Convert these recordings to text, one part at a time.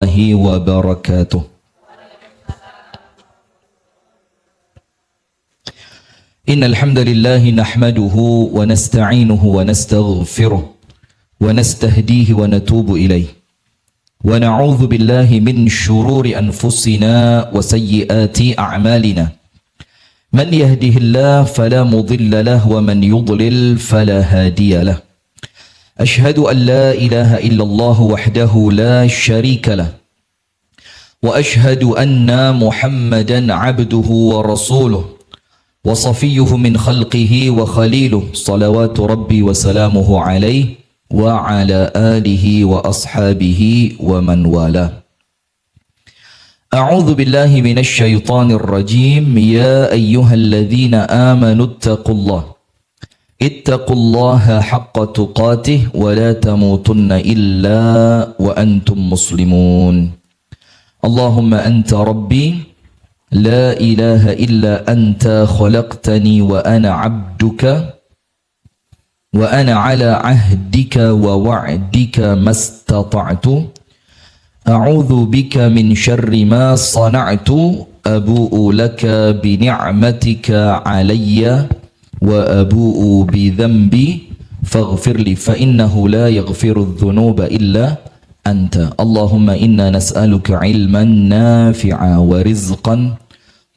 وبركاته. إن الحمد لله نحمده ونستعينه ونستغفره ونستهديه ونتوب إليه ونعوذ بالله من شرور أنفسنا وسيئات أعمالنا. من يهده الله فلا مضل له ومن يضلل فلا هادي له. أشهد أن لا إله إلا الله وحده لا شريك له وأشهد أن محمدا عبده ورسوله وصفيه من خلقه وخليله صلوات ربي وسلامه عليه وعلى آله وأصحابه ومن والاه. أعوذ بالله من الشيطان الرجيم. يا أيها الذين آمنوا اتقوا الله حق تقاته ولا تموتن إلا وأنتم مسلمون. اللهم أنت ربي لا إله إلا أنت خلقتني وأنا عبدك وأنا على عهدك ووعدك ما استطعت أعوذ بك من شر ما صنعت أبوء لك بنعمتك علي وأبوء بذنبي فاغفر لي فإنه لا يغفر الذنوب إلا أنت. اللهم إنا نسألك علما نافعا ورزقا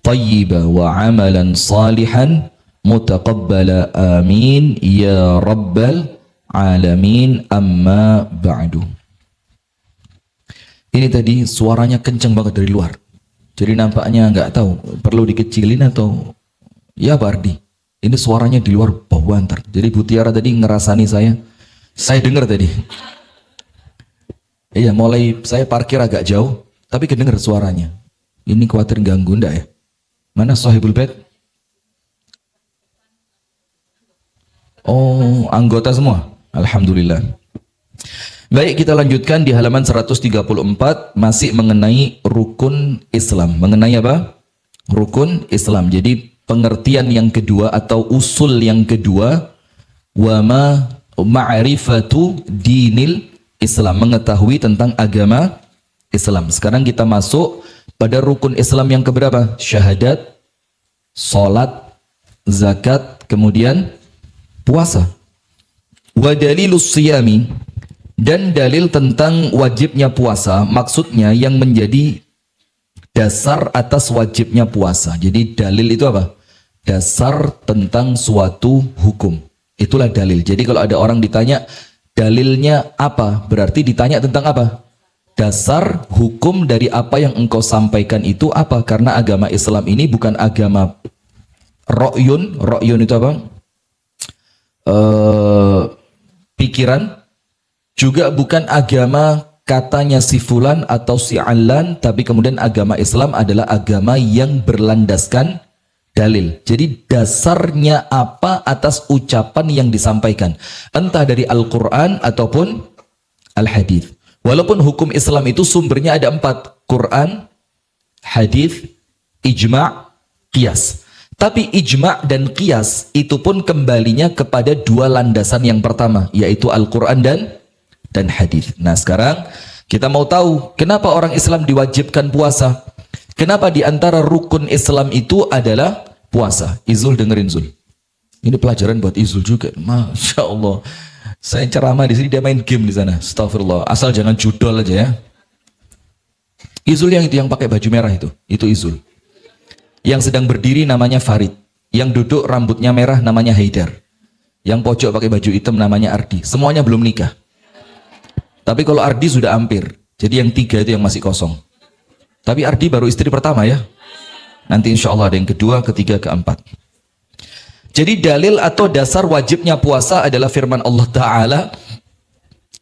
طيبا وعملا صالحا متقبلا آمين يا رب العالمين. أما بعد. Ini tadi suaranya kenceng banget dari luar. Jadi nampaknya nggak tahu perlu dikecilin atau ya Pak Ardi. Ini suaranya di luar bau banter. Jadi Bu Tiara tadi ngerasani saya dengar tadi. Iya, mulai saya parkir agak jauh, tapi kedenger suaranya. Ini khawatir ganggu ndak ya? Mana Sohibul Bait? Oh, anggota semua. Alhamdulillah. Baik, kita lanjutkan di halaman 134 masih mengenai rukun Islam. Mengenai apa? Rukun Islam. Jadi pengertian yang kedua atau usul yang kedua, wa ma'rifatu dinil Islam, mengetahui tentang agama Islam. Sekarang kita masuk pada rukun Islam yang keberapa? Syahadat, salat, zakat, kemudian puasa. Wa dalilus siyami, dan dalil tentang wajibnya puasa, maksudnya yang menjadi dasar atas wajibnya puasa. Jadi dalil itu apa? Dasar tentang suatu hukum. Itulah dalil. Jadi kalau ada orang ditanya dalilnya apa, berarti ditanya tentang apa? Dasar hukum dari apa yang engkau sampaikan itu apa? Karena agama Islam ini bukan agama ro'yun. Ro'yun itu apa? Pikiran. Juga bukan agama katanya si fulan atau si alan, tapi kemudian agama Islam adalah agama yang berlandaskan dalil. Jadi dasarnya apa atas ucapan yang disampaikan, entah dari Al-Quran ataupun Al-Hadith. Walaupun hukum Islam itu sumbernya ada 4, Quran, Hadith, Ijma', Qiyas. Tapi Ijma' dan Qiyas itu pun kembalinya kepada 2 landasan yang pertama, yaitu Al-Quran dan Hadith. Nah sekarang kita mau tahu kenapa orang Islam diwajibkan puasa. Kenapa di antara rukun Islam itu adalah puasa? Izul, dengerin Zul. Ini pelajaran buat Izul juga. Masya Allah. Saya ceramah di sini, dia main game di sana. Astagfirullah. Asal jangan judol aja ya. Izul yang itu, yang pakai baju merah itu Izul. Yang sedang berdiri namanya Farid. Yang duduk rambutnya merah namanya Haidar. Yang pojok pakai baju hitam namanya Ardi. Semuanya belum nikah. Tapi kalau Ardi sudah hampir. Jadi yang 3 itu yang masih kosong. Tapi Ardi baru istri pertama ya. Nanti insya Allah ada yang kedua, ketiga, keempat. Jadi dalil atau dasar wajibnya puasa adalah firman Allah Ta'ala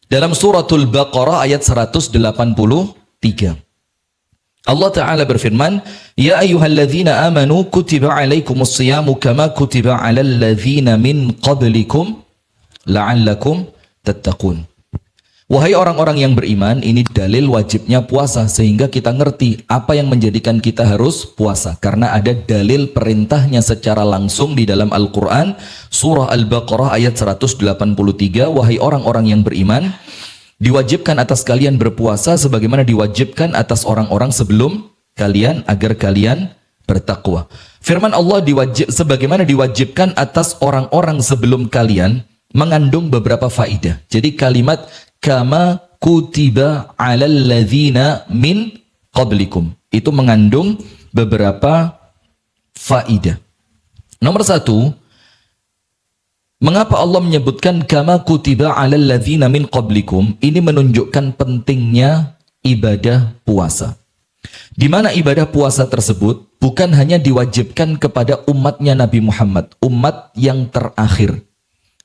dalam suratul Baqarah ayat 183. Allah Ta'ala berfirman, Ya ayyuhalladzina amanu kutiba alaikumus siyamu kama kutiba alal ladzina min qablikum la'allakum tattaqun. Wahai orang-orang yang beriman, ini dalil wajibnya puasa, sehingga kita ngerti apa yang menjadikan kita harus puasa. Karena ada dalil perintahnya secara langsung di dalam Al-Quran, surah Al-Baqarah ayat 183, wahai orang-orang yang beriman, Diwajibkan atas kalian berpuasa sebagaimana diwajibkan atas orang-orang sebelum kalian agar kalian bertakwa. Firman Allah sebagaimana diwajibkan atas orang-orang sebelum kalian mengandung beberapa faidah. Jadi kalimat kama kutiba 'alal ladzina min qablikum itu mengandung beberapa faidah. Nomor satu, mengapa Allah menyebutkan kama kutiba 'alal ladzina min qablikum? Ini menunjukkan pentingnya ibadah puasa. Di mana ibadah puasa tersebut bukan hanya diwajibkan kepada umatnya Nabi Muhammad, umat yang terakhir.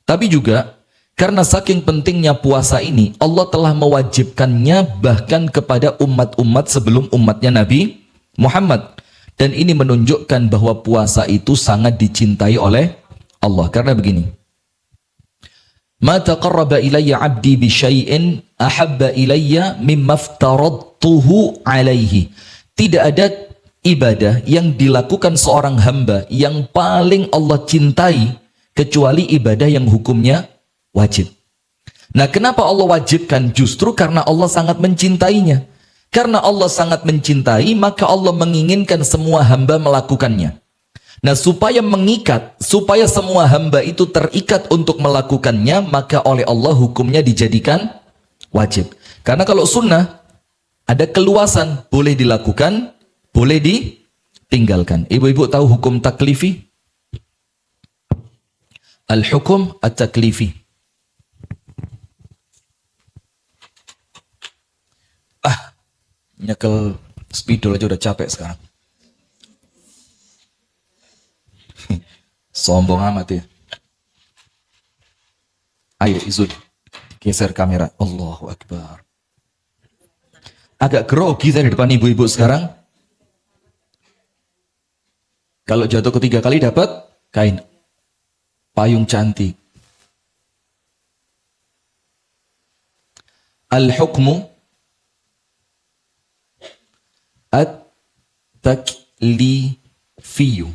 Tapi juga karena saking pentingnya puasa ini, Allah telah mewajibkannya bahkan kepada umat-umat sebelum umatnya Nabi Muhammad. Dan ini menunjukkan bahwa puasa itu sangat dicintai oleh Allah. Karena begini, ma taqarraba ilayya 'abdi bi syai'in ahabba ilayya mimma aftaradtuhu 'alaihi. Tidak ada ibadah yang dilakukan seorang hamba yang paling Allah cintai kecuali ibadah yang hukumnya wajib. Nah, kenapa Allah wajibkan? Justru karena Allah sangat mencintainya. Karena Allah sangat mencintai, maka Allah menginginkan semua hamba melakukannya. Nah, supaya mengikat, supaya semua hamba itu terikat untuk melakukannya, maka oleh Allah hukumnya dijadikan wajib. Karena kalau sunnah, ada keluasan, boleh dilakukan, boleh ditinggalkan. Ibu-ibu tahu hukum taklifi? Al-hukum at-taklifi. Nyekel spidol aja udah capek sekarang. Sombong amat ya. Ayo Izul, geser kamera. Allahu Akbar. Agak grogi saya di depan ibu-ibu sekarang. Kalau jatuh ketiga kali dapat kain payung cantik. Al-hukmu at-taklifiyu.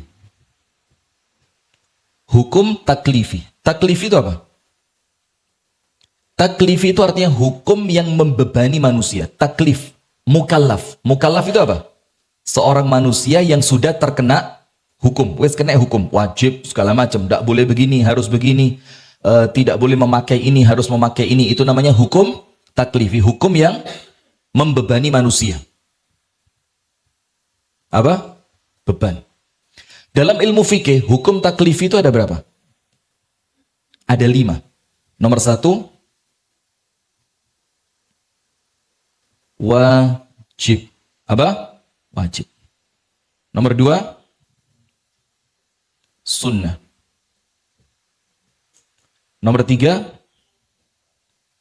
Hukum taklifi. Taklifi itu apa? Taklifi itu artinya hukum yang membebani manusia. Taklif, mukallaf. Mukallaf itu apa? Seorang manusia yang sudah terkena hukum. Wes kena hukum, wajib segala macam. Tidak boleh begini, harus begini. Tidak boleh memakai ini, harus memakai ini. Itu namanya hukum taklifi. Hukum yang membebani manusia. Apa? Beban. Dalam ilmu fikih, hukum taklifi itu ada berapa? Ada 5. Nomor 1, wajib. Apa? Wajib. Nomor 2, sunnah. Nomor 3,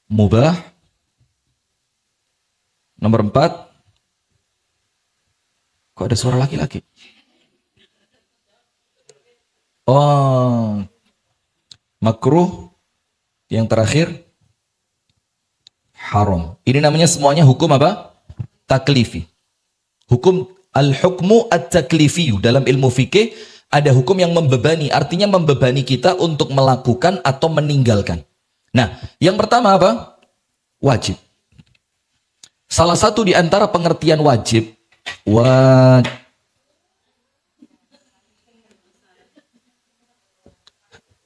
mubah. Nomor 4, kok ada suara laki-laki? Oh, makruh. Yang terakhir, haram. Ini namanya semuanya hukum apa? Taklifi. Hukum al-hukmu at-taklifi. Dalam ilmu fikih ada hukum yang membebani. Artinya membebani kita untuk melakukan atau meninggalkan. Nah, yang pertama apa? Wajib. Salah satu di antara pengertian wajib,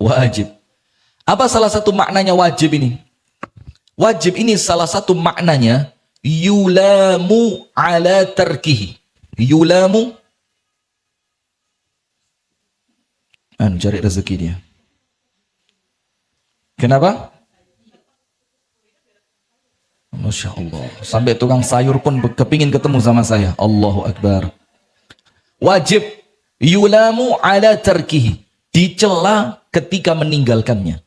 wajib. Apa salah satu maknanya wajib ini? Wajib ini salah satu maknanya yulamu ala tarkihi. Yulamu cari rezeki dia. Kenapa? Masya Allah. Sampai tukang sayur pun kepingin ketemu sama saya. Allahu Akbar. Wajib yulamu ala tarkihi. Dicela ketika meninggalkannya.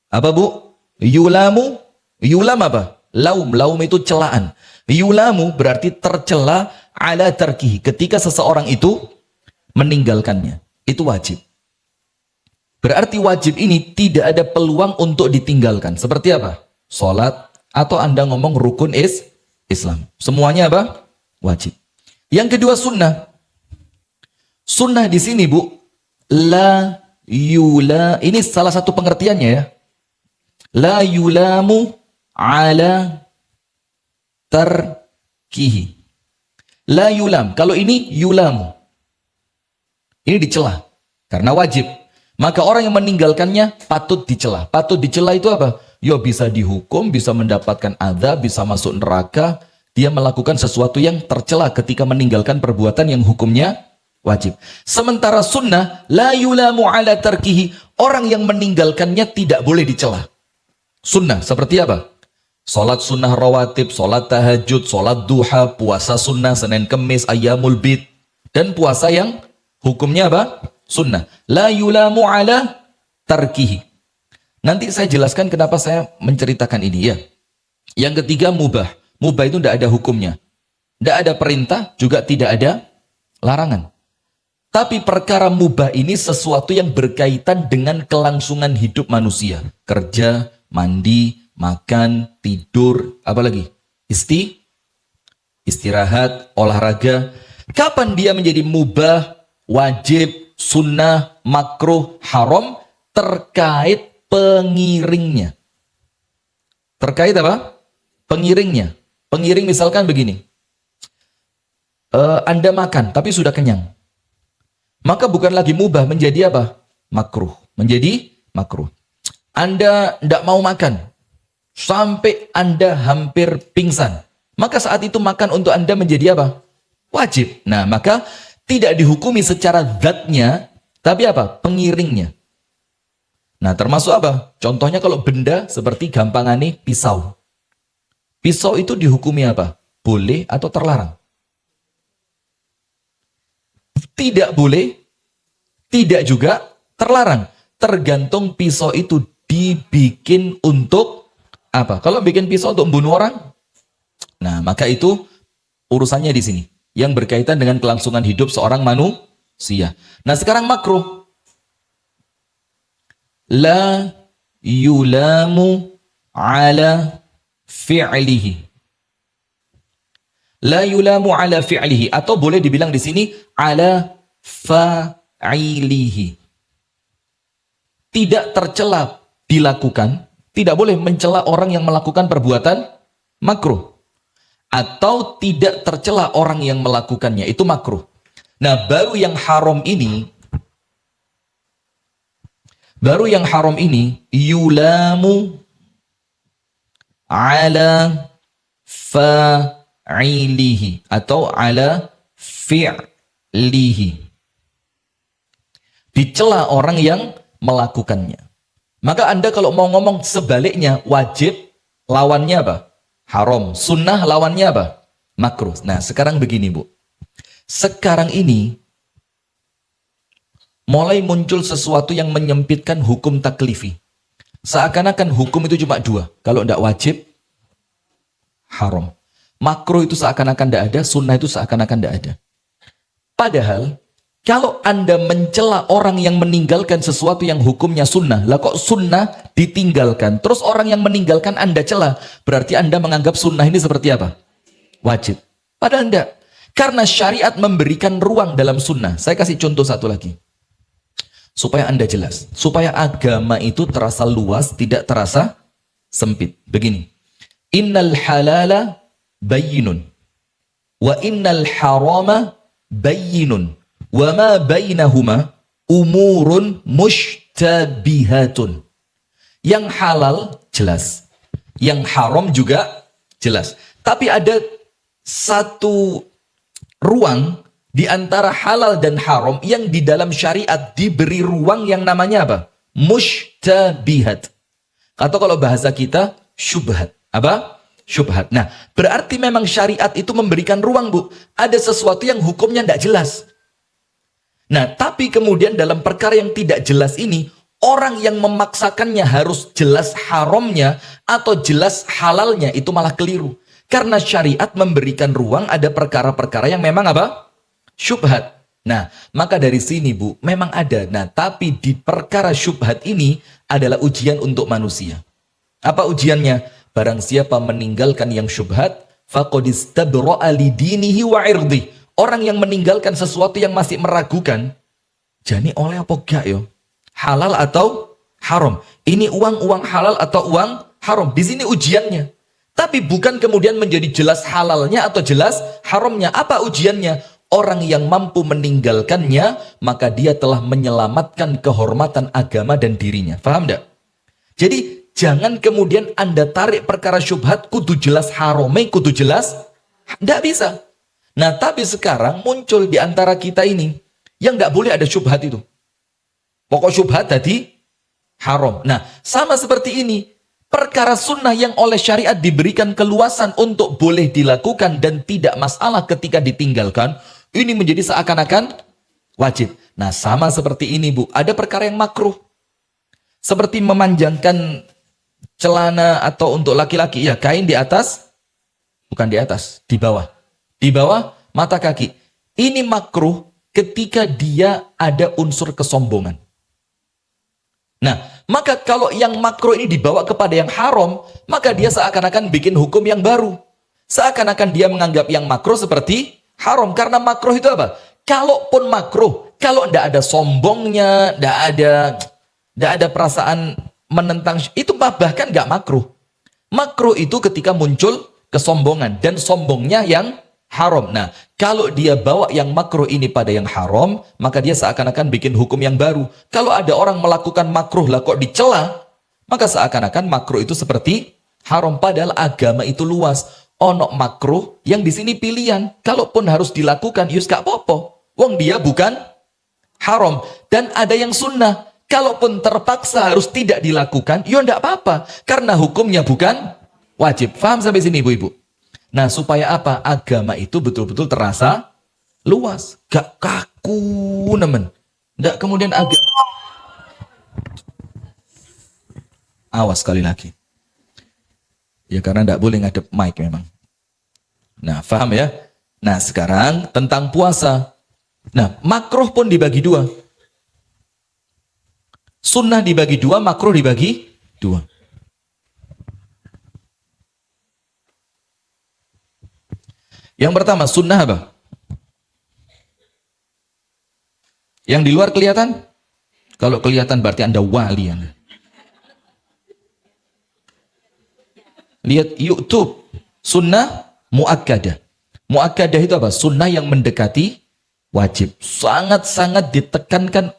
Apa bu? Yulamu. Yulam apa? Laum. Laum itu celaan. Yulamu berarti tercela ala tarkihi. Ketika seseorang itu meninggalkannya. Itu wajib. Berarti wajib ini tidak ada peluang untuk ditinggalkan. Seperti apa? Salat. Atau Anda ngomong rukun Islam. Semuanya apa? Wajib. Yang kedua sunnah. Sunnah di sini bu, la yula. Ini salah satu pengertiannya ya. La yulamu ala tarkihi. La yulam. Kalau ini yulamu. Ini dicela karena wajib. Maka orang yang meninggalkannya patut dicela. Patut dicela itu apa? Ya bisa dihukum, bisa mendapatkan azab, bisa masuk neraka. Dia melakukan sesuatu yang tercela ketika meninggalkan perbuatan yang hukumnya wajib. Sementara sunnah, la yulamu ala tarkihi. Orang yang meninggalkannya tidak boleh dicela. Sunnah seperti apa? Salat sunnah rawatib, salat tahajud, salat duha, puasa sunnah, Senin Kemis, ayyamul bid. Dan puasa yang hukumnya apa? Sunnah. La yulamu ala tarkihi. Nanti saya jelaskan kenapa saya menceritakan ini ya. Yang ketiga mubah. Mubah itu tidak ada hukumnya. Tidak ada perintah, juga tidak ada larangan. Tapi perkara mubah ini sesuatu yang berkaitan dengan kelangsungan hidup manusia. Kerja, mandi, makan, tidur, apalagi? Istirahat, olahraga. Kapan dia menjadi mubah, wajib, sunnah, makruh, haram? Terkait pengiringnya. Terkait apa? Pengiringnya. Pengiring misalkan begini. Anda makan tapi sudah kenyang. Maka bukan lagi mubah, menjadi apa? Makruh. Menjadi makruh. Anda tidak mau makan. Sampai Anda hampir pingsan. Maka saat itu makan untuk Anda menjadi apa? Wajib. Nah, maka tidak dihukumi secara zatnya, tapi apa? Pengiringnya. Nah, termasuk apa? Contohnya kalau benda seperti gampangane pisau. Pisau itu dihukumi apa? Boleh atau terlarang? Tidak boleh, tidak juga terlarang. Tergantung pisau itu dibikin untuk apa? Kalau bikin pisau untuk membunuh orang, nah maka itu urusannya di sini. Yang berkaitan dengan kelangsungan hidup seorang manusia. Nah sekarang makruh. La yulamu ala fi'lihi. La yulamu ala fi'lihi. Atau boleh dibilang di sini ala fa'ilihi. Tidak tercela dilakukan. Tidak boleh mencela orang yang melakukan perbuatan makruh. Atau tidak tercela orang yang melakukannya. Itu makruh. Nah, baru yang haram ini, yulamu ala fa'ilihi. Atau ala fi'lihi. Dicela orang yang melakukannya. Maka Anda kalau mau ngomong sebaliknya, wajib lawannya apa? Haram. Sunnah lawannya apa? Makruh. Nah sekarang begini Bu. Sekarang ini mulai muncul sesuatu yang menyempitkan hukum taklifi. Seakan-akan hukum itu cuma dua. Kalau tidak wajib, haram. Makruh itu seakan-akan tidak ada, sunnah itu seakan-akan tidak ada. Padahal kalau Anda mencela orang yang meninggalkan sesuatu yang hukumnya sunnah, lah kok sunnah ditinggalkan, terus orang yang meninggalkan Anda cela, berarti Anda menganggap sunnah ini seperti apa? Wajib. Padahal tidak. Karena syariat memberikan ruang dalam sunnah. Saya kasih contoh satu lagi. Supaya Anda jelas. Supaya agama itu terasa luas, tidak terasa sempit. Begini. Innal halala bayyinun. Wa innal harama bayyinun. Wa ma bainahuma umurun mushtabihatun. Yang halal jelas, yang haram juga jelas. Tapi ada satu ruang di antara halal dan haram yang di dalam syariat diberi ruang yang namanya apa? Mushtabihat. Atau kalau bahasa kita syubhat. Apa? Syubhat. Nah, berarti memang syariat itu memberikan ruang, Bu. Ada sesuatu yang hukumnya tidak jelas. Nah, tapi kemudian dalam perkara yang tidak jelas ini, orang yang memaksakannya harus jelas haramnya atau jelas halalnya, itu malah keliru. Karena syariat memberikan ruang ada perkara-perkara yang memang apa? Syubhat. Nah, maka dari sini Bu, memang ada. Nah, tapi di perkara syubhat ini adalah ujian untuk manusia. Apa ujiannya? Barang siapa meninggalkan yang syubhat, faqad istabra'a li dinihi wa 'irdihi. Orang yang meninggalkan sesuatu yang masih meragukan, jani oleh apa gak yo? Halal atau haram? Ini uang halal atau uang haram? Di sini ujiannya. Tapi bukan kemudian menjadi jelas halalnya atau jelas haramnya. Apa ujiannya? Orang yang mampu meninggalkannya, maka dia telah menyelamatkan kehormatan agama dan dirinya. Faham enggak? Jadi jangan kemudian Anda tarik perkara syubhat kudu jelas harame, kudu jelas. Enggak bisa. Nah, tapi sekarang muncul di antara kita ini yang enggak boleh ada syubhat itu. Pokok syubhat tadi haram. Nah, sama seperti ini. Perkara sunnah yang oleh syariat diberikan keluasan untuk boleh dilakukan dan tidak masalah ketika ditinggalkan, ini menjadi seakan-akan wajib. Nah, sama seperti ini, Bu. Ada perkara yang makruh. Seperti memanjangkan celana atau untuk laki-laki, ya kain di atas, bukan di atas, di bawah. Di bawah mata kaki. Ini makruh ketika dia ada unsur kesombongan. Nah, maka kalau yang makruh ini dibawa kepada yang haram, maka dia seakan-akan bikin hukum yang baru. Seakan-akan dia menganggap yang makruh seperti haram. Karena makruh itu apa? Kalaupun makruh, kalau tidak ada sombongnya, tidak ada perasaan menentang, itu bahkan nggak makruh. Makruh itu ketika muncul kesombongan, dan sombongnya yang haram. Nah, kalau dia bawa yang makruh ini pada yang haram, maka dia seakan-akan bikin hukum yang baru. Kalau ada orang melakukan makruh lah kok dicela, maka seakan-akan makruh itu seperti haram. Padahal agama itu luas. Ono makruh yang di sini pilihan. Kalaupun harus dilakukan, yus gak popo. Wong dia bukan haram. Dan ada yang sunnah. Kalaupun terpaksa harus tidak dilakukan, ya ndak apa-apa. Karena hukumnya bukan wajib. Faham sampai sini, ibu-ibu? Nah, supaya apa? Agama itu betul-betul terasa luas. Gak kaku, nemen. Nggak kemudian agama. Awas sekali lagi. Ya, karena nggak boleh ngadep mic memang. Nah, paham ya? Nah, sekarang tentang puasa. Nah, makruh pun dibagi dua. Sunnah dibagi dua, makruh dibagi dua. Yang pertama, sunnah apa? Yang di luar kelihatan? Kalau kelihatan berarti Anda wali. Anda. Lihat YouTube. Sunnah muakkadah. Muakkadah itu apa? Sunnah yang mendekati wajib. Sangat-sangat ditekankan.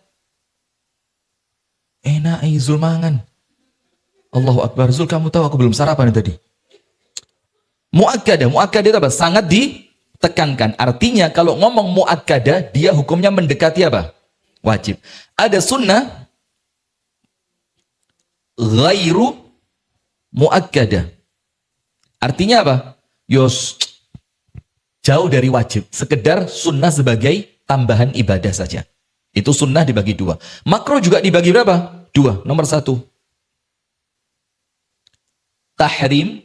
Enak Zul mangan. Allahu Akbar. Zul, kamu tahu aku belum sarapan tadi. Muakkadah, muakkadah itu apa? Sangat ditekankan. Artinya kalau ngomong muakkadah, dia hukumnya mendekati apa? Wajib. Ada sunnah ghairu muakkadah. Artinya apa? Yos jauh dari wajib. Sekedar sunnah sebagai tambahan ibadah saja. Itu sunnah dibagi dua. Makruh juga dibagi berapa? Dua. Nomor satu. Tahrim.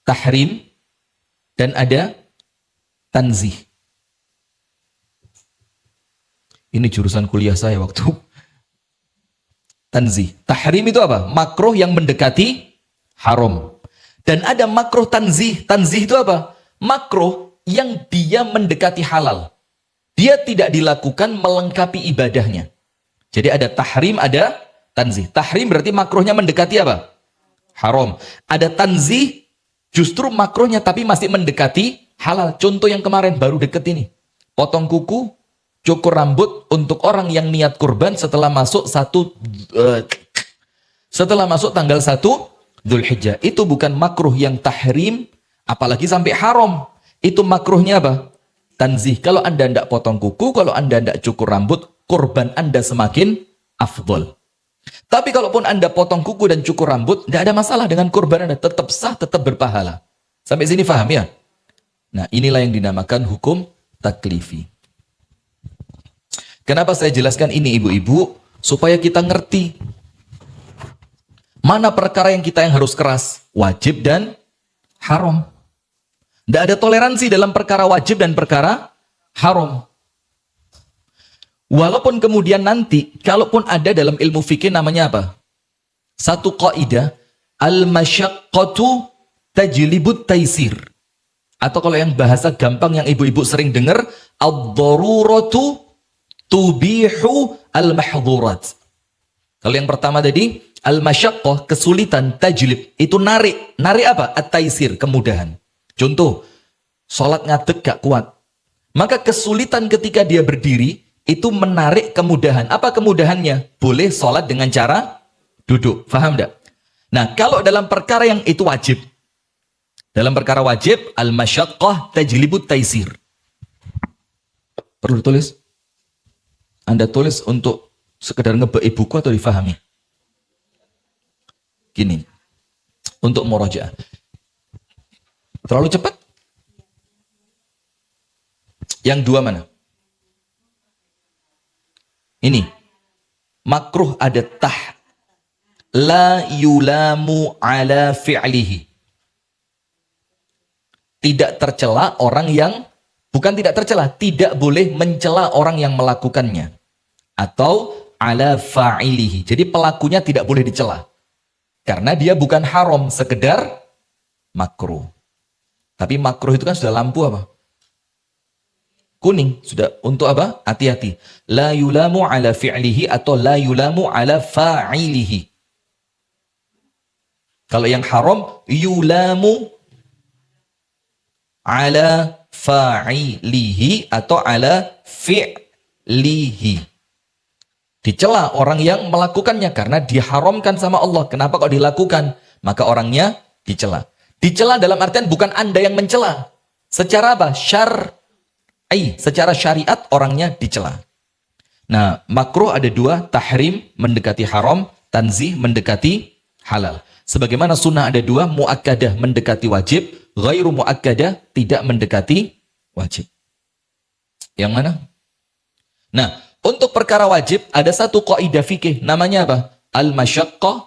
Tahrim dan ada tanzih. Ini jurusan kuliah saya waktu tanzih. Tahrim itu apa? Makruh yang mendekati haram. Dan ada makruh tanzih. Tanzih itu apa? Makruh yang dia mendekati halal. Dia tidak dilakukan melengkapi ibadahnya. Jadi ada tahrim, ada tanzih. Tahrim berarti makruhnya mendekati apa? Haram. Ada tanzih, justru makruhnya tapi masih mendekati halal. Contoh yang kemarin baru deket ini. Potong kuku, cukur rambut untuk orang yang niat kurban setelah masuk tanggal 1 Dzulhijjah. Itu bukan makruh yang tahrim, apalagi sampai haram. Itu makruhnya apa? Tanzih. Kalau Anda tidak potong kuku, kalau Anda tidak cukur rambut, kurban Anda semakin afdol. Tapi kalaupun Anda potong kuku dan cukur rambut, tidak ada masalah dengan kurban Anda. Tetap sah, tetap berpahala. Sampai sini paham ya? Nah, inilah yang dinamakan hukum taklifi. Kenapa saya jelaskan ini, ibu-ibu? Supaya kita ngerti. Mana perkara yang harus keras? Wajib dan haram. Tidak ada toleransi dalam perkara wajib dan perkara haram. Walaupun kemudian nanti, kalaupun ada dalam ilmu fikih namanya apa? Satu kaidah, al-masyaqqatu tajlibut taisir. Atau kalau yang bahasa gampang yang ibu-ibu sering dengar, ad-daruratu tubihu al-mahdhurat. Kalau yang pertama tadi, al-masyaqqah, kesulitan, tajlib, itu narik. Narik apa? At-taisir, kemudahan. Contoh, sholat ngadeg gak kuat. Maka kesulitan ketika dia berdiri, itu menarik kemudahan. Apa kemudahannya? Boleh sholat dengan cara duduk. Faham enggak? Nah, kalau dalam perkara yang itu wajib. Dalam perkara wajib, al-masyaqqah tajlibut taisir. Perlu ditulis? Anda tulis untuk sekedar ngebeki buku atau difahami? Gini, untuk murojaah. Terlalu cepat? Yang dua mana? Ini. Makruh ada tah. La yulamu ala fi'lihi. Tidak tercela orang yang, bukan tidak tercela, tidak boleh mencela orang yang melakukannya. Atau ala fa'ilihi. Jadi pelakunya tidak boleh dicela. Karena dia bukan haram, sekedar makruh. Tapi makruh itu kan sudah lampu apa? Kuning. Sudah untuk apa? Hati-hati. La yulamu ala fi'lihi atau la yulamu ala fa'ilihi. Kalau yang haram, yulamu ala fa'ilihi atau ala fi'lihi. Dicela orang yang melakukannya karena diharamkan sama Allah. Kenapa kok dilakukan? Maka orangnya dicela. Dicela dalam artian bukan Anda yang mencela. Secara apa? Secara syariat orangnya dicela. Nah, makruh ada dua, tahrim mendekati haram, tanzih mendekati halal. Sebagaimana sunnah ada dua, muakkadah mendekati wajib, ghairu muakkadah tidak mendekati wajib. Yang mana? Nah, untuk perkara wajib ada satu kaidah fikih, namanya apa? Al-masyaqqah.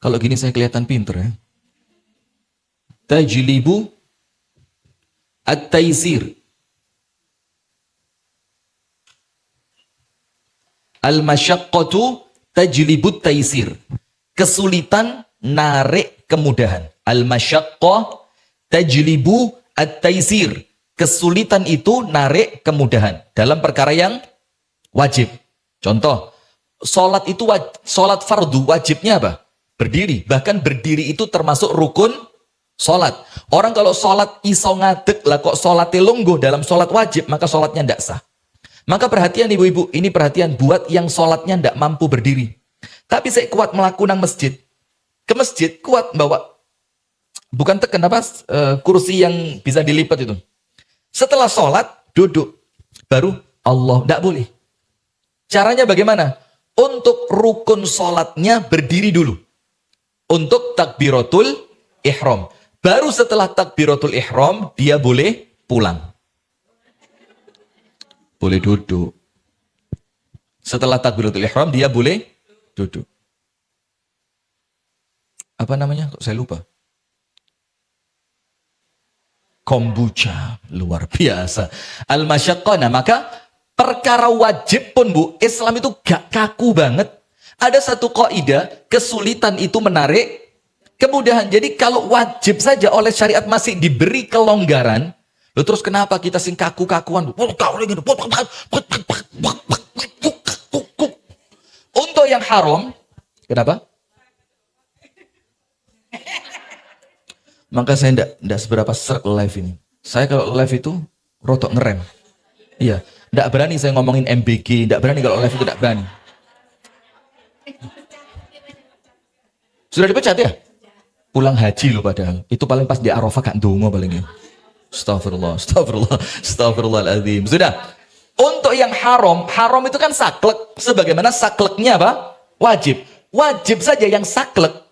Kalau gini saya kelihatan pinter ya. Tajlibu at-taisir. Al-masyaqqatu tajlibut taisir. Kesulitan narik kemudahan. Al-masyaqqah tajlibu at-taisir. Kesulitan itu narik kemudahan dalam perkara yang wajib. Contoh, sholat itu sholat fardu wajibnya apa? Berdiri. Bahkan berdiri itu termasuk rukun sholat. Orang kalau sholat iso ngadeg lah kok sholatnya longgo dalam sholat wajib, maka sholatnya tidak sah. Maka perhatian ibu-ibu, ini perhatian buat yang sholatnya tidak mampu berdiri. Tapi saya kuat melakukan masjid. Ke masjid kuat bawa. Bukan tekan apa? Kursi yang bisa dilipat itu. Setelah sholat, duduk. Baru Allah. Tidak boleh. Caranya bagaimana? Untuk rukun sholatnya berdiri dulu. Untuk takbiratul ihram. Baru setelah takbiratul ihram, dia boleh pulang. Boleh duduk. Setelah takbiratul ihram, dia boleh duduk. Apa namanya? Kok saya lupa? Kombucha, luar biasa. Al-masyaqqah. Nah, maka perkara wajib pun Bu, Islam itu gak kaku banget. Ada satu kaidah, kesulitan itu menarik kemudahan. Jadi kalau wajib saja oleh syariat masih diberi kelonggaran, lalu terus kenapa kita sing kaku-kakuan? Untuk yang haram, kenapa? Maka saya tidak seberapa seret live ini. Saya kalau live itu rotok ngerem. Iya, tidak berani saya ngomongin MBG, tidak berani kalau live itu tidak berani. Sudah dipecat ya? Pulang haji loh padahal. Itu paling pas di Arafah gak ndonga paling ya. Astagfirullah, astagfirullah, astagfirullahaladzim. Sudah. Untuk yang haram, haram itu kan saklek. Sebagaimana sakleknya apa? Wajib. Wajib saja yang saklek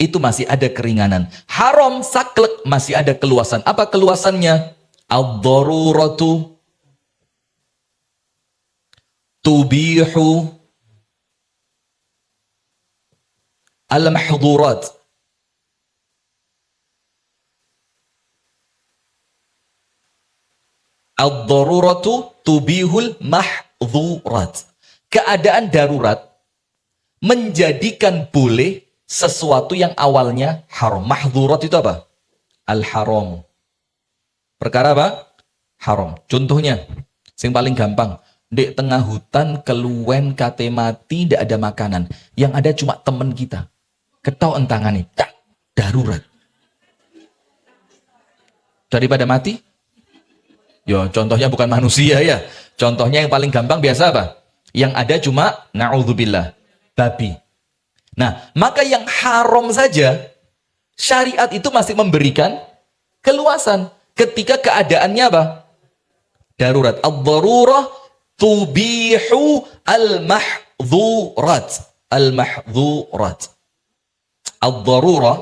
itu masih ada keringanan. Haram saklek masih ada keluasan. Apa keluasannya? Ad-daruratu tubihu al-mahdurat. Ad-daruratu tubihul mahdhurat. Keadaan darurat menjadikan boleh sesuatu yang awalnya haram. Mahdhurat itu apa? Al-haram. Perkara apa? Haram. Contohnya, yang paling gampang, di tengah hutan, keluwen, kate mati, tidak ada makanan. Yang ada cuma teman kita. Ketau entangane, darurat. Daripada mati? Yo, contohnya bukan manusia ya. Contohnya yang paling gampang biasa apa? Yang ada cuma, na'udzubillah, babi. Nah, maka yang haram saja, syariat itu masih memberikan keluasan. Ketika keadaannya apa? Darurat. Ad-darurah tubihu al-mahdhurat. Al-mahdhurat. Ad-darurah,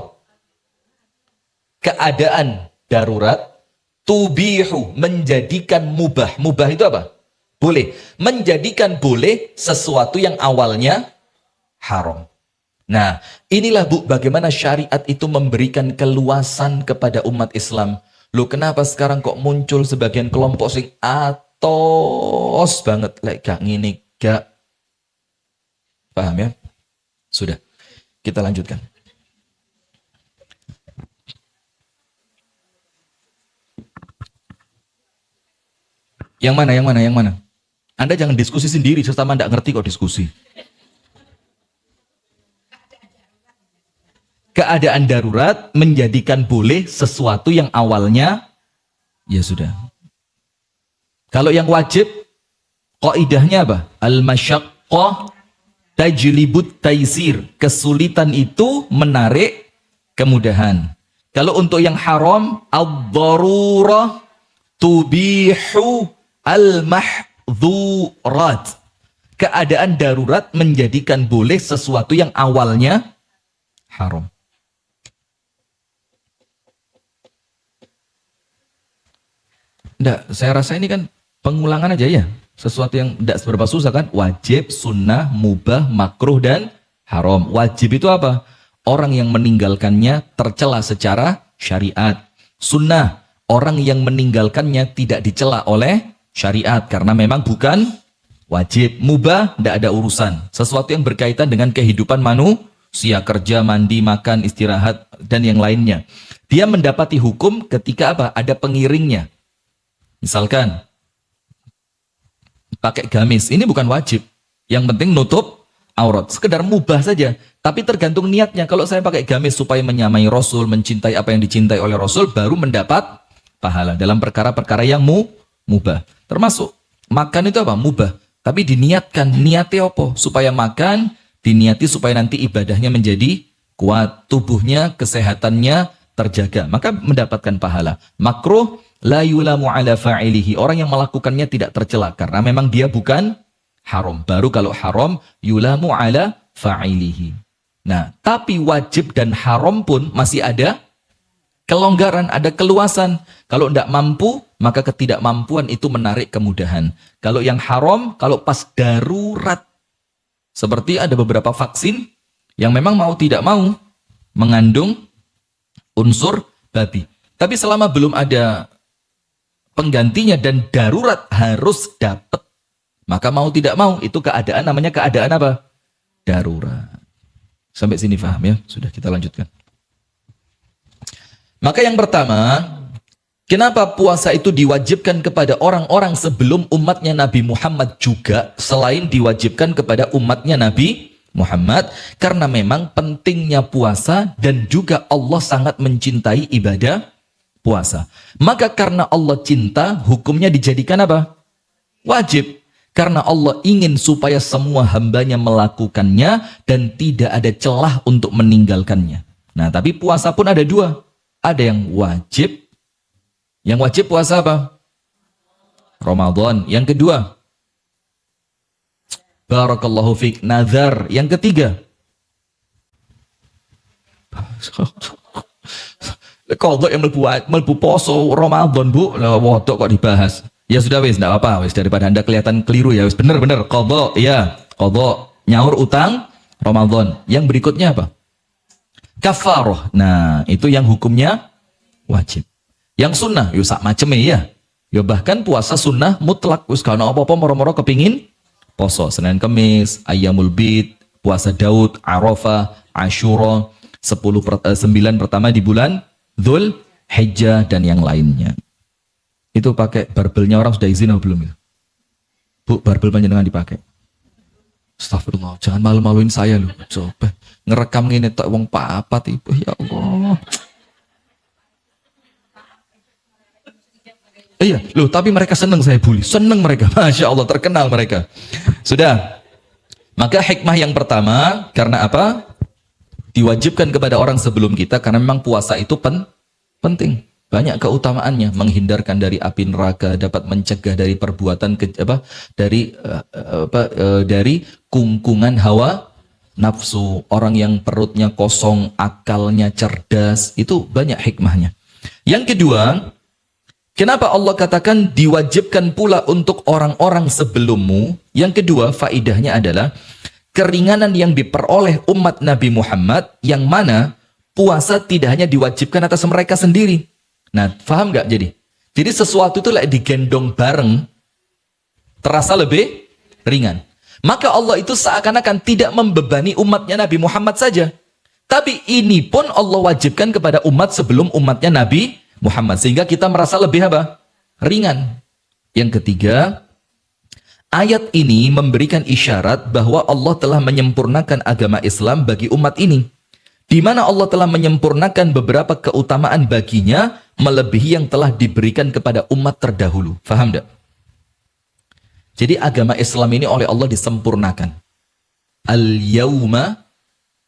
keadaan darurat, tubihu, menjadikan mubah. Mubah itu apa? Boleh. Menjadikan boleh sesuatu yang awalnya haram. Nah, inilah Bu, bagaimana syariat itu memberikan keluasan kepada umat Islam. Loh, kenapa sekarang kok muncul sebagian kelompok sing atos banget, lek gak ngene gak. Paham ya? Sudah. Kita lanjutkan. Yang mana, yang mana, yang mana? Anda jangan diskusi sendiri, sesama tidak ngerti kok diskusi. Keadaan darurat menjadikan boleh sesuatu yang awalnya, ya sudah. Kalau yang wajib, kaidahnya apa? Al-masyaqqah tajlibut taisir. Kesulitan itu menarik kemudahan. Kalau untuk yang haram, ad-darurah tubihu al-mahdhurat. Keadaan darurat menjadikan boleh sesuatu yang awalnya haram. Enggak, saya rasa ini kan pengulangan aja ya. Sesuatu yang tidak seberapa susah kan. Wajib, sunnah, mubah, makruh, dan haram. Wajib itu apa? Orang yang meninggalkannya tercela secara syariat. Sunnah, orang yang meninggalkannya tidak dicela oleh syariat. Karena memang bukan wajib. Mubah, tidak ada urusan. Sesuatu yang berkaitan dengan kehidupan manusia. Kerja, mandi, makan, istirahat, dan yang lainnya. Dia mendapati hukum ketika apa? Ada pengiringnya. Misalkan, pakai gamis, ini bukan wajib. Yang penting nutup aurat. Sekedar mubah saja. Tapi tergantung niatnya. Kalau saya pakai gamis supaya menyamai Rasul, mencintai apa yang dicintai oleh Rasul, baru mendapat pahala. Dalam perkara-perkara yang mubah. Termasuk, makan itu apa? Mubah. Tapi diniatkan. Niatnya apa? Supaya makan, diniati supaya nanti ibadahnya menjadi kuat. Tubuhnya, kesehatannya terjaga. Maka mendapatkan pahala. Makruh, la yulamu ala fa'ilihi. Orang yang melakukannya tidak tercela karena memang dia bukan haram. Baru kalau haram yulamu ala fa'ilihi. Nah, tapi wajib dan haram pun masih ada kelonggaran, ada keluasan. Kalau tidak mampu, maka ketidakmampuan itu menarik kemudahan. Kalau yang haram, kalau pas darurat. Seperti ada beberapa vaksin yang memang mau tidak mau mengandung unsur babi. Tapi selama belum ada penggantinya dan darurat harus dapat, maka mau tidak mau itu keadaan namanya keadaan apa? Darurat. Sampai sini paham ya? Sudah, kita lanjutkan. Maka yang pertama, kenapa puasa itu diwajibkan kepada orang-orang sebelum umatnya Nabi Muhammad juga, selain diwajibkan kepada umatnya Nabi Muhammad? Karena memang pentingnya puasa dan juga Allah sangat mencintai ibadah puasa. Maka karena Allah cinta, hukumnya dijadikan apa? Wajib. Karena Allah ingin supaya semua hambanya melakukannya dan tidak ada celah untuk meninggalkannya. Nah, tapi puasa pun ada dua. Ada yang wajib. Yang wajib puasa apa? Ramadan. Yang kedua, barakallahu fiik, nazar. Yang ketiga, kodok yang melbu poso Ramadan, Bu. Wodok kok dibahas. Ya sudah wis, enggak apa-apa wis, daripada Anda kelihatan keliru ya wis, bener kodok, ya kodok, nyaur utang Ramadan. Yang berikutnya apa? Kafaroh. Nah, itu yang hukumnya wajib. Yang sunnah, yo sak maceme ya. Yo bahkan puasa sunnah mutlak, wis kalau apa-apa moro-moro kepingin poso Senin Kemis, Ayyamul Bid, puasa Daud, Arafah, Asyura, 9 pertama di bulan Dzul Hijjah dan yang lainnya. Itu pakai barbelnya orang sudah izin atau belum? Bu, barbel panjenengan dipakai. Astagfirullah, jangan malu-maluin saya loh. Coba ngerekam ngene tok wong papat ibu, ya Allah. Iya, loh tapi mereka senang saya bully. Senang mereka. Masya Allah, terkenal mereka. Sudah. Maka hikmah yang pertama, karena apa? Diwajibkan kepada orang sebelum kita, karena memang puasa itu penting. Banyak keutamaannya, menghindarkan dari api neraka, dapat mencegah dari perbuatan dari kungkungan hawa nafsu, orang yang perutnya kosong, akalnya cerdas, itu banyak hikmahnya. Yang kedua, kenapa Allah katakan diwajibkan pula untuk orang-orang sebelummu? Yang kedua, faidahnya adalah keringanan yang diperoleh umat Nabi Muhammad, yang mana puasa tidak hanya diwajibkan atas mereka sendiri. Nah, paham nggak jadi? Jadi sesuatu itu digendong bareng, terasa lebih ringan. Maka Allah itu seakan-akan tidak membebani umatnya Nabi Muhammad saja. Tapi ini pun Allah wajibkan kepada umat sebelum umatnya Nabi Muhammad. Sehingga kita merasa lebih apa? Ringan. Yang ketiga, ayat ini memberikan isyarat bahwa Allah telah menyempurnakan agama Islam bagi umat ini. Di mana Allah telah menyempurnakan beberapa keutamaan baginya melebihi yang telah diberikan kepada umat terdahulu. Faham tidak? Jadi agama Islam ini oleh Allah disempurnakan. Al-yawma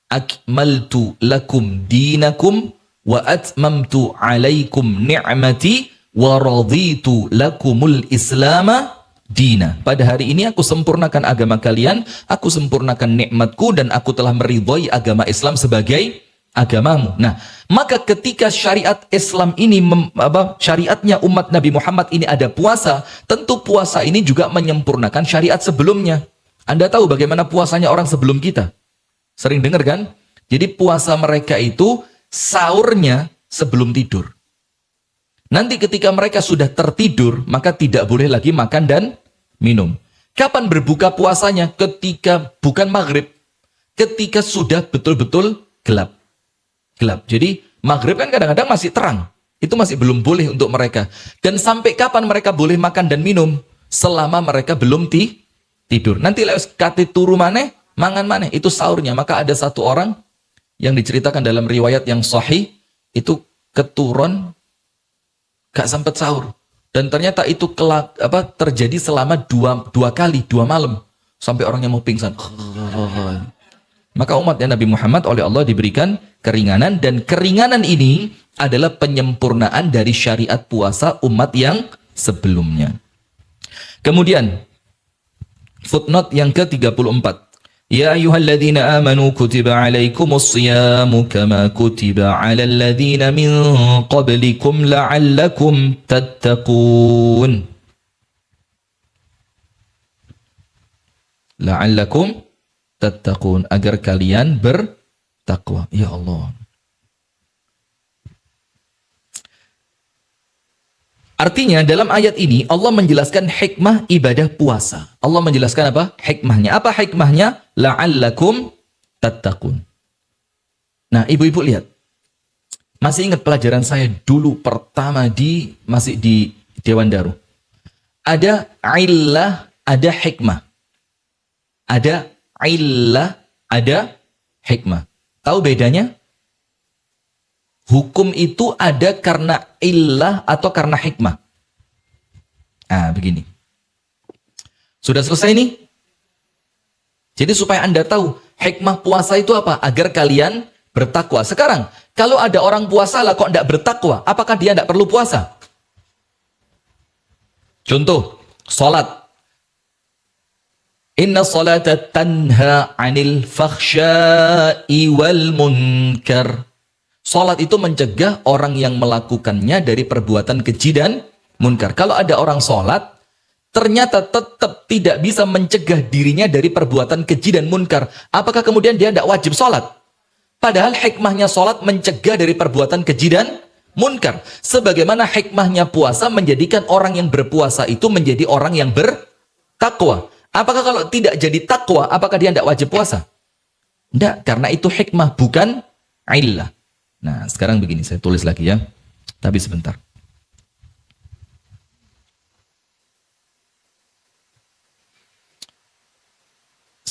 akmaltu lakum dinakum wa atmamtu alaikum ni'mati wa raditu lakumul islama dina. Pada hari ini aku sempurnakan agama kalian, aku sempurnakan nikmatku, dan aku telah meridhoi agama Islam sebagai agamamu. Nah, maka ketika syariat Islam ini, syariatnya umat Nabi Muhammad ini ada puasa, tentu puasa ini juga menyempurnakan syariat sebelumnya. Anda tahu bagaimana puasanya orang sebelum kita? Sering dengar kan? Jadi puasa mereka itu sahurnya sebelum tidur. Nanti ketika mereka sudah tertidur, maka tidak boleh lagi makan dan minum. Kapan berbuka puasanya? Ketika bukan maghrib, ketika sudah betul-betul gelap. Jadi maghrib kan kadang-kadang masih terang. Itu masih belum boleh untuk mereka. Dan sampai kapan mereka boleh makan dan minum? Selama mereka belum tidur. Nanti lewat kate turu maneh, mangan maneh, itu sahurnya. Maka ada satu orang yang diceritakan dalam riwayat yang sahih, itu keturun gak sempat sahur. Dan ternyata itu terjadi selama dua kali, 2 malam. Sampai orangnya mau pingsan. Maka umatnya Nabi Muhammad oleh Allah diberikan keringanan. Dan keringanan ini adalah penyempurnaan dari syariat puasa umat yang sebelumnya. Kemudian, footnote yang ke-34. Ya ayyuhalladzina amanu kutiba alaikumus siyamu kama kutiba alal ladzina min qablikum la'allakum tattaqun. La'allakum tattaqun, agar kalian bertakwa. Ya Allah. Artinya dalam ayat ini Allah menjelaskan hikmah ibadah puasa. Allah menjelaskan apa? Hikmahnya. Apa hikmahnya? La'allakum tattaqun. Nah, ibu-ibu lihat. Masih ingat pelajaran saya dulu pertama masih di Dewan Daru. Ada illah, ada hikmah. Ada illah, ada hikmah. Tahu bedanya? Hukum itu ada karena illah atau karena hikmah. Nah, begini. Sudah selesai nih? Jadi supaya Anda tahu, hikmah puasa itu apa? Agar kalian bertakwa. Sekarang, kalau ada orang puasa lah kok tidak bertakwa, apakah dia tidak perlu puasa? Contoh, sholat. Inna sholata tanha anil fakhsya'i wal munkar. Salat itu mencegah orang yang melakukannya dari perbuatan keji dan munkar. Kalau ada orang salat, ternyata tetap tidak bisa mencegah dirinya dari perbuatan keji dan munkar. Apakah kemudian dia tidak wajib salat? Padahal hikmahnya salat mencegah dari perbuatan keji dan munkar. Sebagaimana hikmahnya puasa menjadikan orang yang berpuasa itu menjadi orang yang bertakwa. Apakah kalau tidak jadi takwa, apakah dia tidak wajib puasa? Tidak, karena itu hikmah, bukan illah. Nah, sekarang begini, saya tulis lagi ya. Tapi sebentar.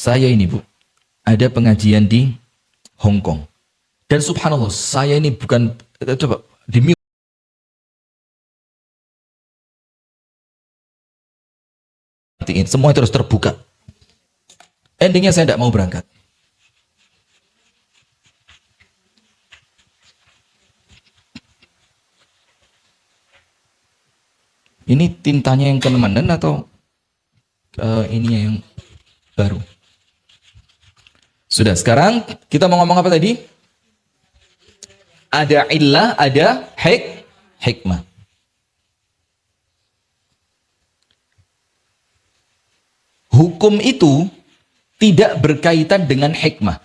saya ini Bu, ada pengajian di Hong Kong. Dan subhanallah, saya ini bukan, coba, di matiin, semua terus terbuka. Endingnya saya tidak mau berangkat. Ini tintanya yang kemanen atau ininya yang baru? Sudah, sekarang kita mau ngomong apa tadi? Ada illah, ada hikmah. Hukum itu tidak berkaitan dengan hikmah.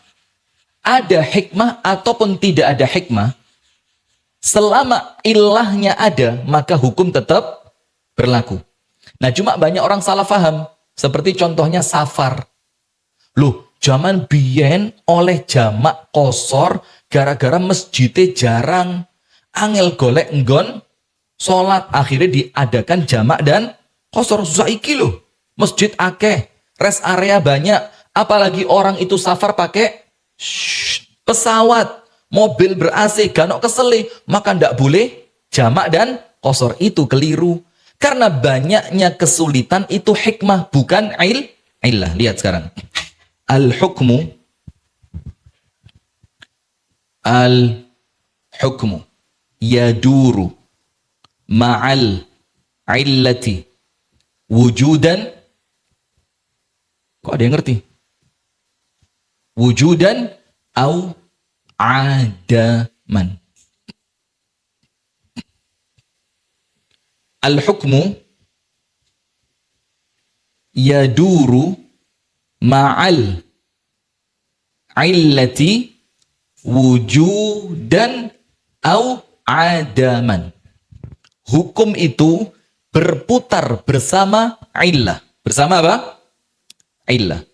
Ada hikmah ataupun tidak ada hikmah, selama ilahnya ada, maka hukum tetap berlaku. Nah, cuma banyak orang salah paham. Seperti contohnya safar. Loh, zaman biyen oleh jamak kosor gara-gara masjidnya jarang. Angel golek nggon sholat. Akhirnya diadakan jamak dan kosor. Saiki loh, masjid akeh, rest area banyak. Apalagi orang itu safar pakai pesawat, mobil ber-AC, ganok keseli, maka ndak boleh jamak dan kosor. Itu keliru. Karena banyaknya kesulitan itu hikmah, bukan illah. Lihat sekarang. Al-hukmu yaduru ma'al illati wujudan. Kok ada yang ngerti? Wujudan au adaman. Al-hukmu yaduru ma'al illati wujudan au adaman. Hukum itu berputar bersama illah. Bersama apa? Illah.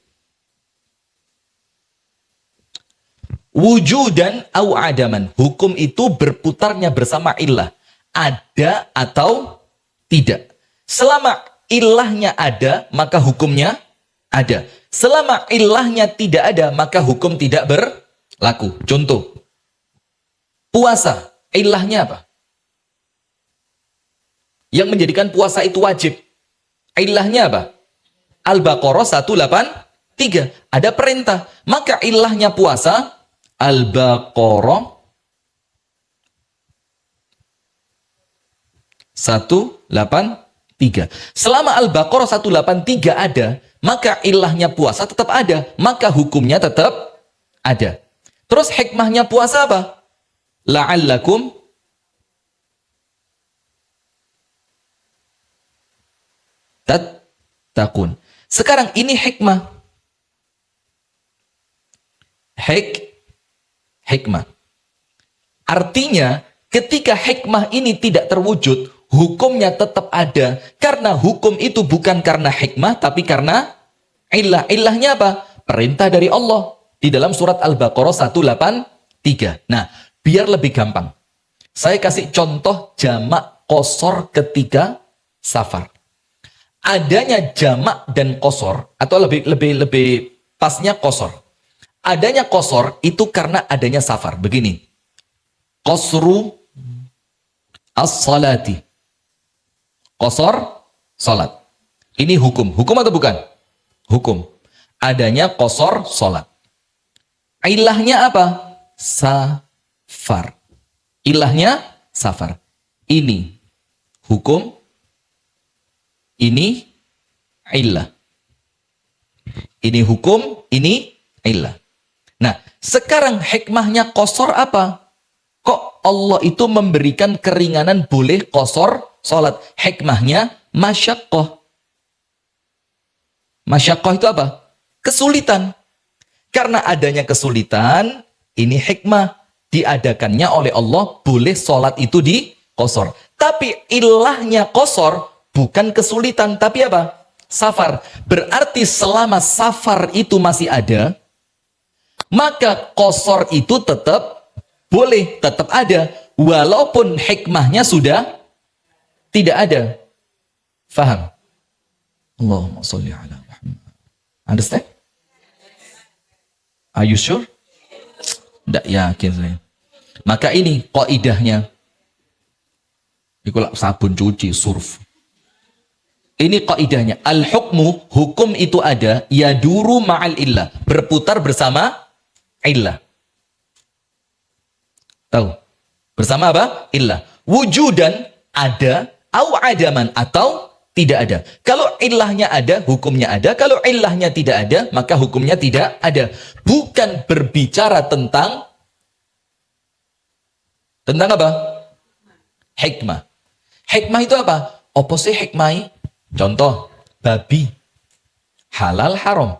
Wujudan au adaman. Hukum itu berputarnya bersama illah. Ada atau tidak. Selama ilahnya ada, maka hukumnya ada. Selama ilahnya tidak ada, maka hukum tidak berlaku. Contoh, puasa, ilahnya apa? Yang menjadikan puasa itu wajib. Ilahnya apa? Al-Baqarah 183. Ada perintah. Maka ilahnya puasa, Al-Baqarah 183. Selama Al-Baqarah 183 ada, maka ilahnya puasa tetap ada, maka hukumnya tetap ada. Terus hikmahnya puasa apa? La'allakum tattaqun. Sekarang ini hikmah. Hikmah. Artinya ketika hikmah ini tidak terwujud, hukumnya tetap ada. Karena hukum itu bukan karena hikmah, tapi karena illah. Illahnya apa? Perintah dari Allah. Di dalam surat Al-Baqarah 183. Nah, biar lebih gampang, saya kasih contoh jamak qasar ketika safar. Adanya jamak dan qasar, atau lebih pasnya qasar. Adanya qasar itu karena adanya safar. Begini. Qasru as-salati. Qasar salat. Ini hukum. Hukum atau bukan? Hukum. Adanya qasar salat. Ilahnya apa? Safar. Ilahnya safar. Ini hukum. Ini illah. Ini hukum, ini illah. Nah, sekarang hikmahnya qasar apa? Kok Allah itu memberikan keringanan boleh qasar salat? Hikmahnya masyaqqah. Masyaqqah itu apa? Kesulitan. Karena adanya kesulitan, ini hikmah. Diadakannya oleh Allah, boleh salat itu di qasar. Tapi ilahnya qasar bukan kesulitan, tapi apa? Safar. Berarti selama safar itu masih ada, maka qasar itu tetap boleh, tetap ada. Walaupun hikmahnya sudah tidak ada. Faham? Allahumma sholli ala Muhammad. Understand? Are you sure? Tidak yakin saya. Maka ini kaidahnya. Ikulah sabun cuci, surf. Ini kaidahnya. Al-hukmu, hukum itu ada, yaduru ma'al illah. Berputar bersama illah. Tahu? Bersama apa? Illah. Wujudan ada, au adaman, atau tidak ada. Kalau illahnya ada, hukumnya ada. Kalau illahnya tidak ada, maka hukumnya tidak ada. Bukan berbicara tentang apa? Hikmah. Hikmah itu apa? Apa sih hikmah? Contoh, babi. Halal haram.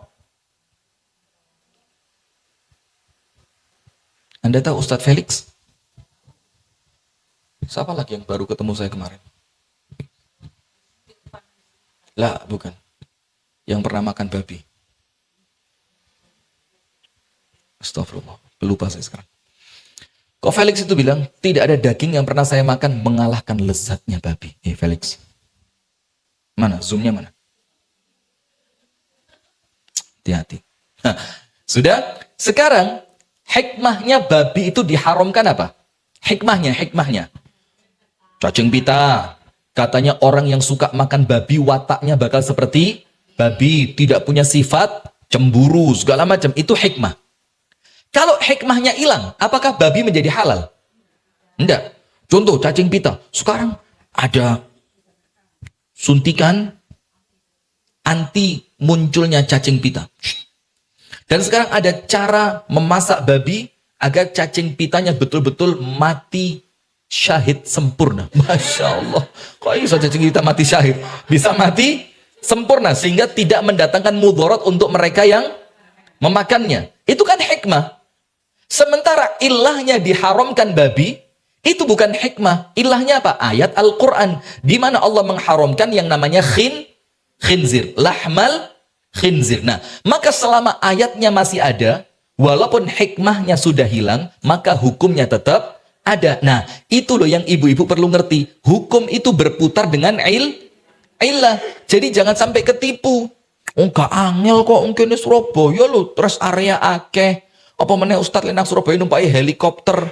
Anda tahu Ustadz Felix? Siapa lagi yang baru ketemu saya kemarin? Lah, bukan. Yang pernah makan babi. Astagfirullah. Lupa saya sekarang. Kok Felix itu bilang, tidak ada daging yang pernah saya makan mengalahkan lezatnya babi. Felix. Mana? Zoomnya mana? Hati-hati. Sudah? Sekarang, hikmahnya babi itu diharamkan apa? Hikmahnya. Cacing pita. Katanya orang yang suka makan babi, wataknya bakal seperti babi. Tidak punya sifat, cemburu, segala macam. Itu hikmah. Kalau hikmahnya hilang, apakah babi menjadi halal? Enggak. Contoh, cacing pita. Sekarang ada suntikan anti munculnya cacing pita. Dan sekarang ada cara memasak babi agar cacing pitanya betul-betul mati syahid sempurna. Masya Allah. Kok bisa cacing pita mati syahid? Bisa mati sempurna sehingga tidak mendatangkan mudarat untuk mereka yang memakannya. Itu kan hikmah. Sementara ilahnya diharamkan babi, itu bukan hikmah. Ilahnya apa? Ayat Al-Quran. Di mana Allah mengharamkan yang namanya khinzir. Lahmal khinzir. Nah, maka selama ayatnya masih ada, walaupun hikmahnya sudah hilang, maka hukumnya tetap ada. Nah, itu loh yang ibu-ibu perlu ngerti. Hukum itu berputar dengan illah. Jadi jangan sampai ketipu. Enggak angel kok, mungkin di Surabaya loh, terus area akeh. Apa meneh Ustadz lenang Surabaya numpai helikopter.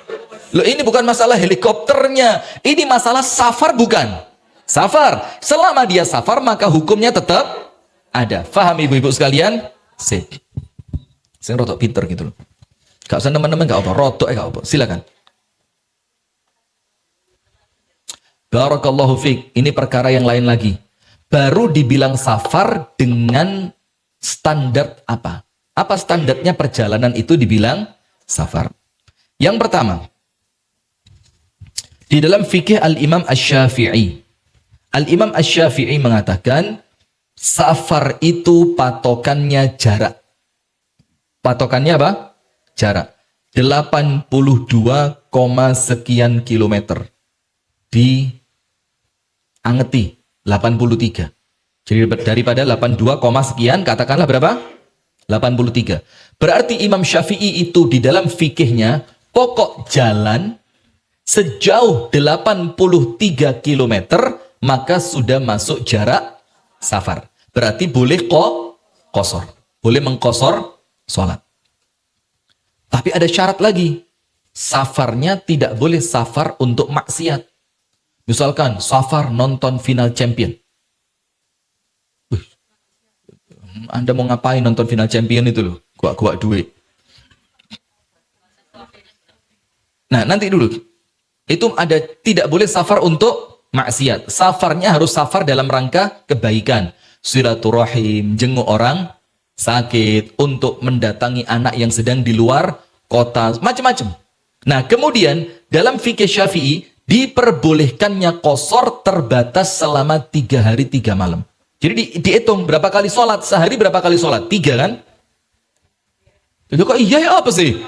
Loh, ini bukan masalah helikopternya. Ini masalah safar, bukan? Safar. Selama dia safar, maka hukumnya tetap ada. Faham ibu-ibu sekalian? Sip. Saya rotok pinter gitu loh. Gak usah teman-teman, gak apa. Rotok gak apa. Silakan. Barakallahu fiik. Ini perkara yang lain lagi. Baru dibilang safar dengan standar apa? Apa standarnya perjalanan itu dibilang safar? Yang pertama, di dalam fikih Al-Imam Asy-Syafi'i. Al-Imam Asy-Syafi'i mengatakan, safar itu patokannya jarak. Patokannya apa? Jarak. 82, sekian kilometer. Diangeti, 83. Jadi daripada 82, sekian, katakanlah berapa? 83. Berarti Imam Syafi'i itu di dalam fikihnya pokok jalan sejauh 83 km maka sudah masuk jarak safar. Berarti boleh qasar. Boleh mengqasar sholat. Tapi ada syarat lagi. Safarnya tidak boleh safar untuk maksiat. Misalkan safar nonton final champion. Anda mau ngapain nonton final champion itu loh? Kuak-kuak duit. Nah, nanti dulu. Itu ada tidak boleh safar untuk maksiat. Safarnya harus safar dalam rangka kebaikan. Silaturahim, jenguk orang sakit, untuk mendatangi anak yang sedang di luar kota, macam-macam. Nah, kemudian dalam fikih Syafi'i diperbolehkannya qasar terbatas selama 3 hari 3 malam. Jadi dihitung berapa kali sholat, sehari berapa kali sholat? 3 kan? Itu kok iya ya apa sih?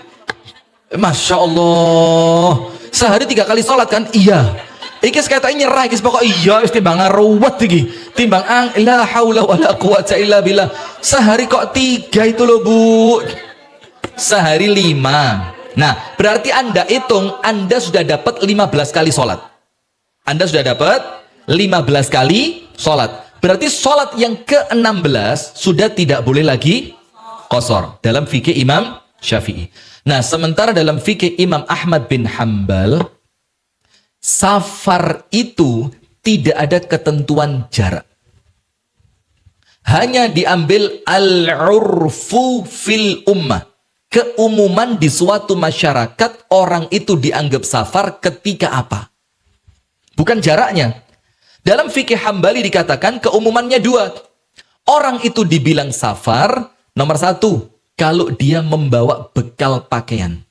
Masya Allah. Sehari 3 kali sholat kan? Iya. Iki sekatanya nyerah, iki pokok iya, timbang ngaruwat iki. Timbang la haula wala quwata illa billah. Sehari kok 3 itu loh Bu. Sehari 5. Nah, berarti Anda hitung, Anda sudah dapat 15 kali sholat. Anda sudah dapat 15 kali sholat. Berarti sholat yang ke-16 sudah tidak boleh lagi qasar dalam fikih Imam Syafi'i. Nah, sementara dalam fikih Imam Ahmad bin Hambal, safar itu tidak ada ketentuan jarak. Hanya diambil al-urfu fil ummah. Keumuman di suatu masyarakat, orang itu dianggap safar ketika apa? Bukan jaraknya. Dalam fikih Hambali dikatakan keumumannya dua. Orang itu dibilang safar, nomor satu, kalau dia membawa bekal pakaian.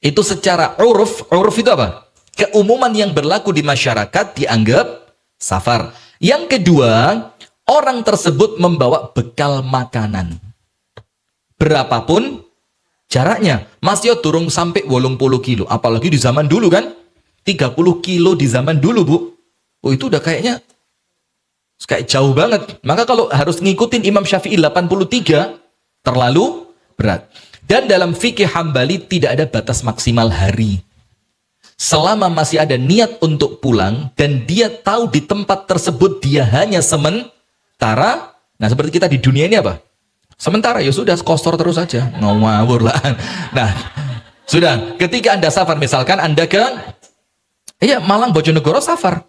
Itu secara uruf itu apa? Keumuman yang berlaku di masyarakat dianggap safar. Yang kedua, orang tersebut membawa bekal makanan. Berapapun jaraknya. Masih turun sampai 80 kilo. Apalagi di zaman dulu kan. 30 kilo di zaman dulu, Bu. Oh, itu udah kayak jauh banget. Maka kalau harus ngikutin Imam Syafi'i 83, terlalu berat. Dan dalam fikih Hambali tidak ada batas maksimal hari. Selama masih ada niat untuk pulang, dan dia tahu di tempat tersebut dia hanya sementara. Nah, seperti kita di dunia ini apa? Sementara, ya sudah, kosor terus saja. Ngawur lah. Nah, sudah. Ketika Anda safar, misalkan Anda ke Malang Bojonegoro safar.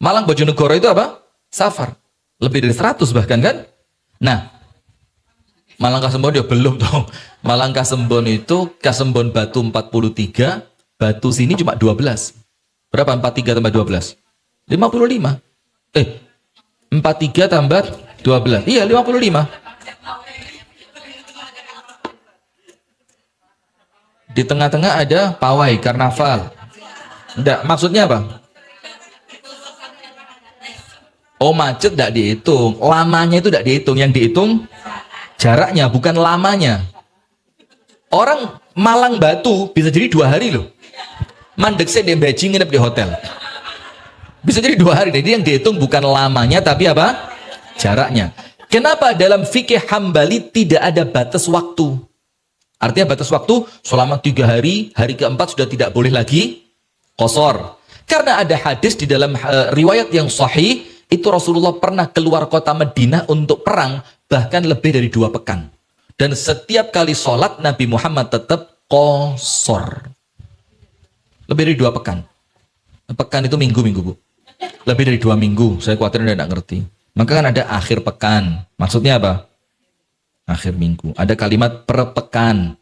Malang Bojonegoro itu apa? Safar. Lebih dari 100 bahkan kan? Nah, Malang Kasembon ya belum dong. Malang Kasembon itu Kasembon Batu 43, Batu sini cuma 12. Berapa 43 tambah 12? 55. 43 tambah 12. Iya, 55. Di tengah-tengah ada pawai karnaval. Enggak, maksudnya apa? Oh, macet enggak dihitung. Lamanya itu enggak dihitung. Yang dihitung jaraknya, bukan lamanya. Orang Malang Batu bisa jadi 2 hari loh. Mandek saya di Beijing nginep di hotel. Bisa jadi 2 hari. Jadi yang dihitung bukan lamanya, tapi apa? Jaraknya. Kenapa dalam fikih Hambali tidak ada batas waktu? Artinya batas waktu selama 3 hari, hari keempat sudah tidak boleh lagi qasar. Karena ada hadis di dalam riwayat yang sahih, itu Rasulullah pernah keluar kota Madinah untuk perang, bahkan lebih dari 2 pekan. Dan setiap kali sholat, Nabi Muhammad tetap qasar. Lebih dari 2 pekan. Pekan itu minggu-minggu, Bu. Lebih dari 2 minggu, saya khawatir Anda tidak ngerti. Maka kan ada akhir pekan. Maksudnya apa? Akhir minggu. Ada kalimat per pekan.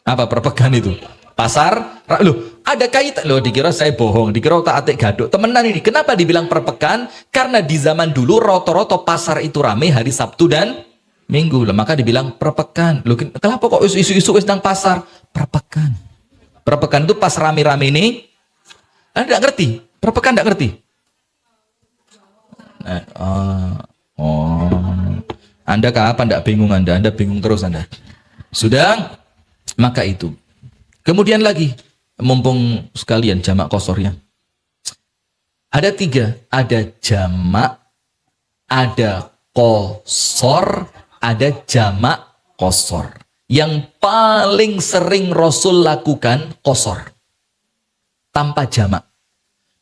Apa per pekan itu? Pasar, loh, ada kaitan, loh, dikira saya bohong, dikira tak atik gaduk. Temenan ini, kenapa dibilang per pekan? Karena di zaman dulu roto-roto pasar itu ramai hari Sabtu dan Minggu. Lah, maka dibilang per pekan. Loh, kenapa kok isu-isu sedang pasar? Per pekan. Per pekan itu pas rame-rame ini, Anda tidak ngerti. Per pekan tidak ngerti. Anda kapan tidak bingung Anda? Anda bingung terus Anda. Sudah, maka itu. Kemudian lagi, mumpung sekalian jamak kosornya. Ada 3, ada jamak, ada kosor, ada jamak kosor. Yang paling sering Rasul lakukan kosor. Tanpa jamak.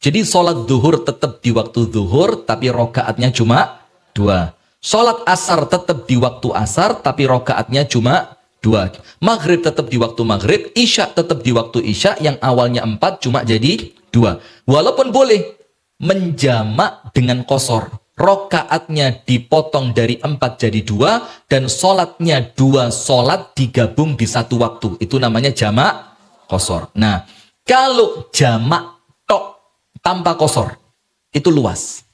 Jadi sholat zuhur tetap di waktu zuhur, tapi rokaatnya cuma 2. Sholat asar tetap di waktu asar, tapi rokaatnya cuma 2. Maghrib tetap di waktu maghrib, isya tetap di waktu isya, yang awalnya 4 cuma jadi 2. Walaupun boleh menjamak dengan kosor. Rokaatnya dipotong dari 4 jadi 2, dan sholatnya 2 sholat digabung di 1 waktu. Itu namanya jamak kosor. Nah, kalau jamak tok tanpa kosor, itu luas.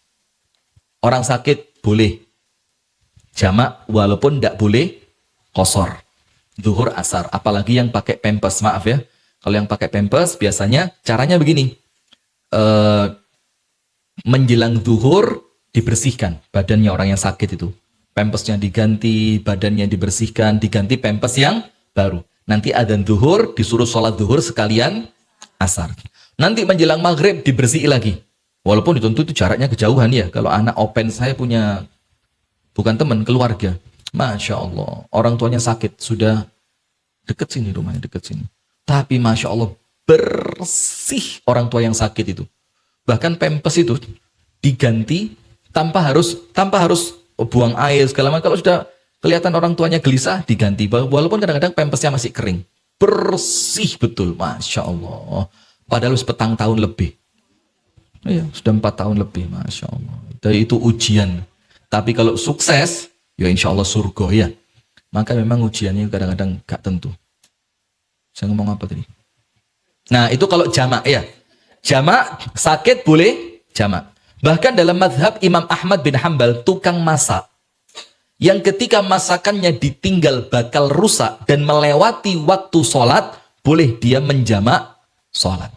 Orang sakit boleh jamak walaupun tidak boleh kosor. Zuhur asar, apalagi yang pakai pempes, maaf ya. Kalau yang pakai pempes biasanya caranya begini. Menjelang zuhur dibersihkan badannya orang yang sakit itu. Pempesnya diganti, badannya dibersihkan, diganti pempes yang baru. Nanti adzan zuhur, disuruh sholat zuhur sekalian asar. Nanti menjelang maghrib dibersihin lagi. Walaupun dituntut itu jaraknya kejauhan ya. Kalau anak open saya punya, bukan teman, keluarga. Masya Allah, orang tuanya sakit, sudah deket sini rumahnya, deket sini. Tapi Masya Allah, bersih orang tua yang sakit itu. Bahkan pempes itu diganti tanpa harus buang air segala macam. Kalau sudah Kelihatan orang tuanya gelisah, diganti. Walaupun kadang-kadang pempesnya masih kering. Bersih betul, Masya Allah. Padahal petang tahun lebih. Iya, sudah 4 tahun lebih, Masya Allah. Dari itu ujian. Tapi kalau sukses, ya insya Allah surga ya. Maka memang ujiannya kadang-kadang gak tentu. Saya ngomong apa tadi? Nah itu kalau jamak ya. Jamak, sakit boleh jamak. Bahkan dalam mazhab Imam Ahmad bin Hambal, tukang masak yang ketika masakannya ditinggal bakal rusak dan melewati waktu sholat, boleh dia menjamak sholat.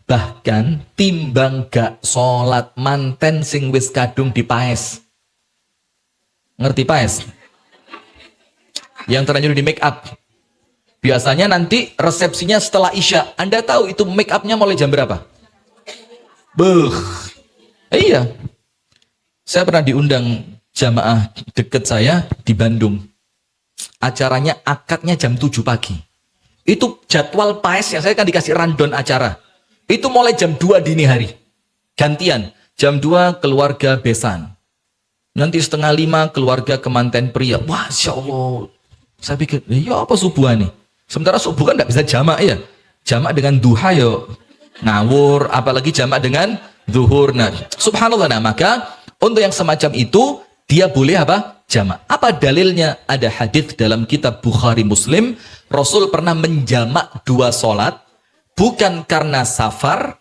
Bahkan timbang gak sholat manten sing wis kadung dipaes. Ngerti paes? Yang terlanjur di make up. Biasanya nanti resepsinya setelah Isya. Anda tahu itu make upnya mulai jam berapa? Iya. Saya pernah diundang jamaah deket saya di Bandung. Acaranya akadnya jam 7 pagi. Itu jadwal paesnya, saya kan dikasih rundown acara. Itu mulai jam 2 dini hari. Gantian. Jam 2 keluarga besan. Nanti 4:30 keluarga kemanten pria. Masya Allah. Saya pikir, ya apa subuhan nih? Sementara subuh kan tidak bisa jamak ya. Jamak dengan duha ya ngawur. Apalagi jamak dengan zuhur. Nah, subhanallah. Nah, maka untuk yang semacam itu, dia boleh apa? Jamak. Apa dalilnya? Ada hadis dalam kitab Bukhari Muslim. Rasul pernah menjamak 2 sholat. Bukan karena safar.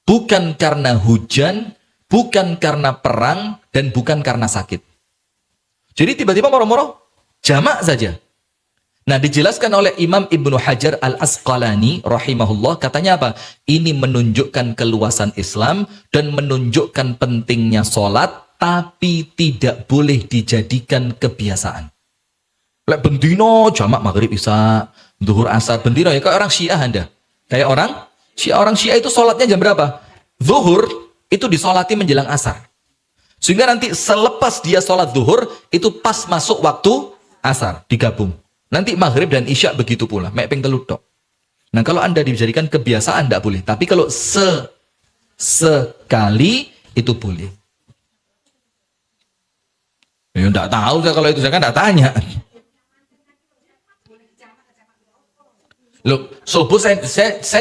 Bukan karena hujan. Bukan karena perang. Dan bukan karena sakit. Jadi tiba-tiba moro-moro jamak saja. Nah, dijelaskan oleh Imam Ibnu Hajar Al-Asqalani rahimahullah, katanya apa? Ini menunjukkan keluasan Islam dan menunjukkan pentingnya sholat, tapi tidak boleh dijadikan kebiasaan. Lek bendino jamak maghrib isya, zuhur asar, bendino ya kayak orang Syiah Anda. Kayak orang Syiah itu sholatnya jam berapa? Zuhur itu disolati menjelang asar. Sehingga nanti selepas dia sholat zuhur, itu pas masuk waktu asar, digabung. Nanti maghrib dan isya begitu pula. Mepeng telur tok. Nah kalau Anda dijadikan kebiasaan, tidak boleh. Tapi kalau sekali, itu boleh. Ya tidak tahu saya kalau itu, saya kan tidak tanya. Loh, subuh saya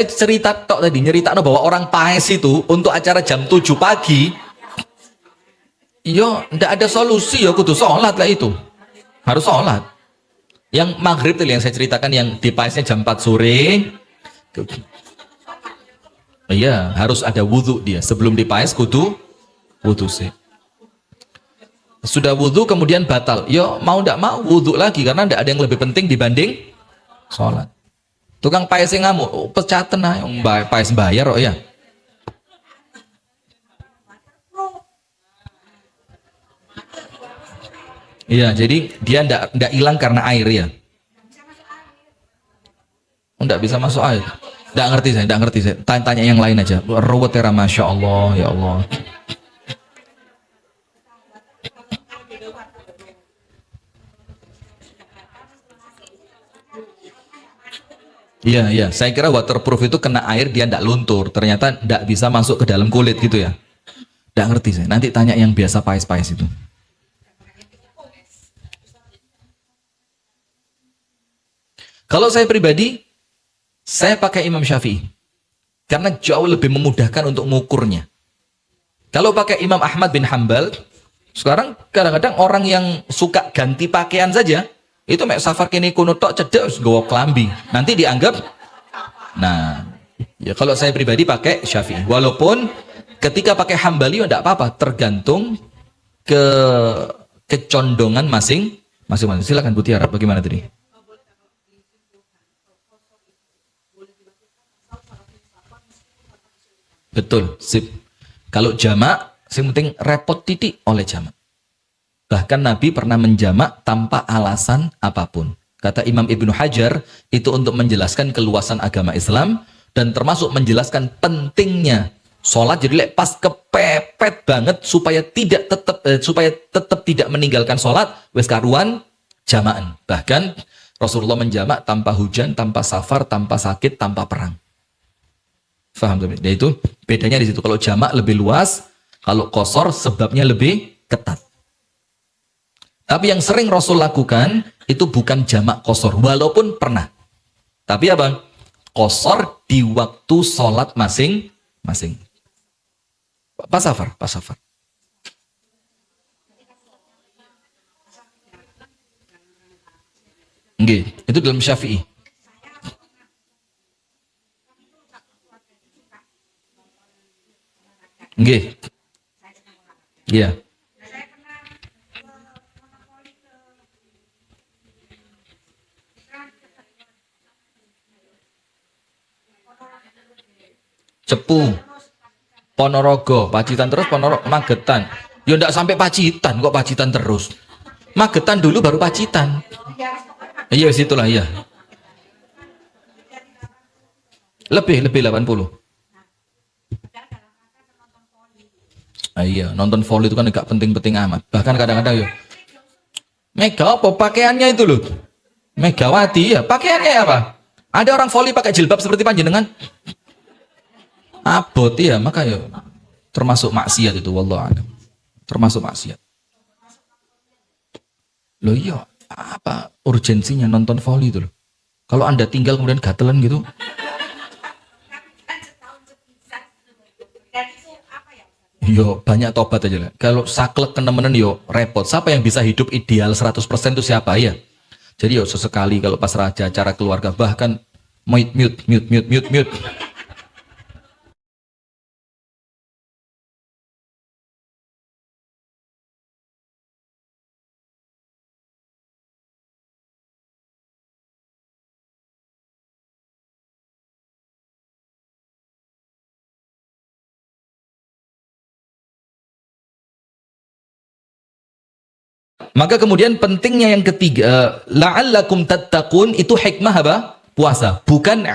cerita tok tadi, nyerita bahwa orang paes itu untuk acara jam 7 pagi, yo, ndak ada solusi, yo kudu sholat lah itu. Harus sholat. Yang maghrib tadi yang saya ceritakan, yang di paesnya jam 4 sore. Iya, harus ada wudhu dia. Sebelum di paes kudu wudhu sih. Sudah wudhu kemudian batal. Yo, mau ndak mau wudhu lagi karena ndak ada yang lebih penting dibanding sholat. Tukang paes yang ngamuk, oh, pecatan lah, paes bayar oh ya. Iya, jadi dia ndak hilang karena air ya. Ndak bisa masuk air. Ndak ngerti saya. Tanya yang lain aja. Ruwet ya, Masya Allah, ya Allah. Iya. Saya kira waterproof itu kena air dia ndak luntur. Ternyata ndak bisa masuk ke dalam kulit gitu ya. Ndak ngerti saya. Nanti tanya yang biasa paes-paes itu. Kalau saya pribadi, saya pakai Imam Syafi'i. Karena jauh lebih memudahkan untuk mengukurnya. Kalau pakai Imam Ahmad bin Hambal, sekarang kadang-kadang orang yang suka ganti pakaian saja, itu mek safar kene kuno tok cedek nggawa klambi. Nanti dianggap, nah, ya kalau saya pribadi pakai Syafi'i. Walaupun ketika pakai Hambali ya enggak apa-apa, tergantung kecondongan masing-masing. Silakan Bu Tiara, bagaimana tadi? Betul, sip. Kalau jamak, yang penting repot titik oleh jamak. Bahkan Nabi pernah menjamak tanpa alasan apapun. Kata Imam Ibnu Hajar, itu untuk menjelaskan keluasan agama Islam dan termasuk menjelaskan pentingnya sholat. Jadi pas kepepet banget supaya tetap tidak meninggalkan sholat, wes karuan jamaan. Bahkan Rasulullah menjamak tanpa hujan, tanpa safar, tanpa sakit, tanpa perang. Faham tuh? Dan itu bedanya di situ. Kalau jamak lebih luas, kalau kosor sebabnya lebih ketat. Tapi yang sering Rasul lakukan itu bukan jamak qasar, walaupun pernah. Tapi apa? Qasar di waktu sholat masing-masing. Pas safar. Nggih, itu dalam Syafi'i. Nggih. Iya. Cepu, Ponorogo, Pacitan terus Ponorogo, Magetan. Ya ndak sampai Pacitan kok, Pacitan terus. Magetan dulu baru Pacitan. Iya situlah iya. Lebih 80. Iya, nonton voli itu kan enggak penting-penting amat. Bahkan kadang-kadang ya Mega apa pakaiannya itu loh. Megawati ya, pakaiannya apa? Ada orang voli pakai jilbab seperti panjenengan? Abot ya, maka ya termasuk maksiat itu, wallahu a'lam. Termasuk maksiat. Loh iya, apa urgensinya nonton voli itu loh? Kalau Anda tinggal kemudian gatelan gitu. Yo banyak tobat aja lah. Kalau saklek temen-temen yo repot. Siapa yang bisa hidup ideal 100% itu siapa ya? Jadi yo sesekali kalau pas raja acara keluarga bahkan mute. Maka kemudian pentingnya yang ketiga, la'allakum tattaqun, itu hikmah apa? Puasa. Bukan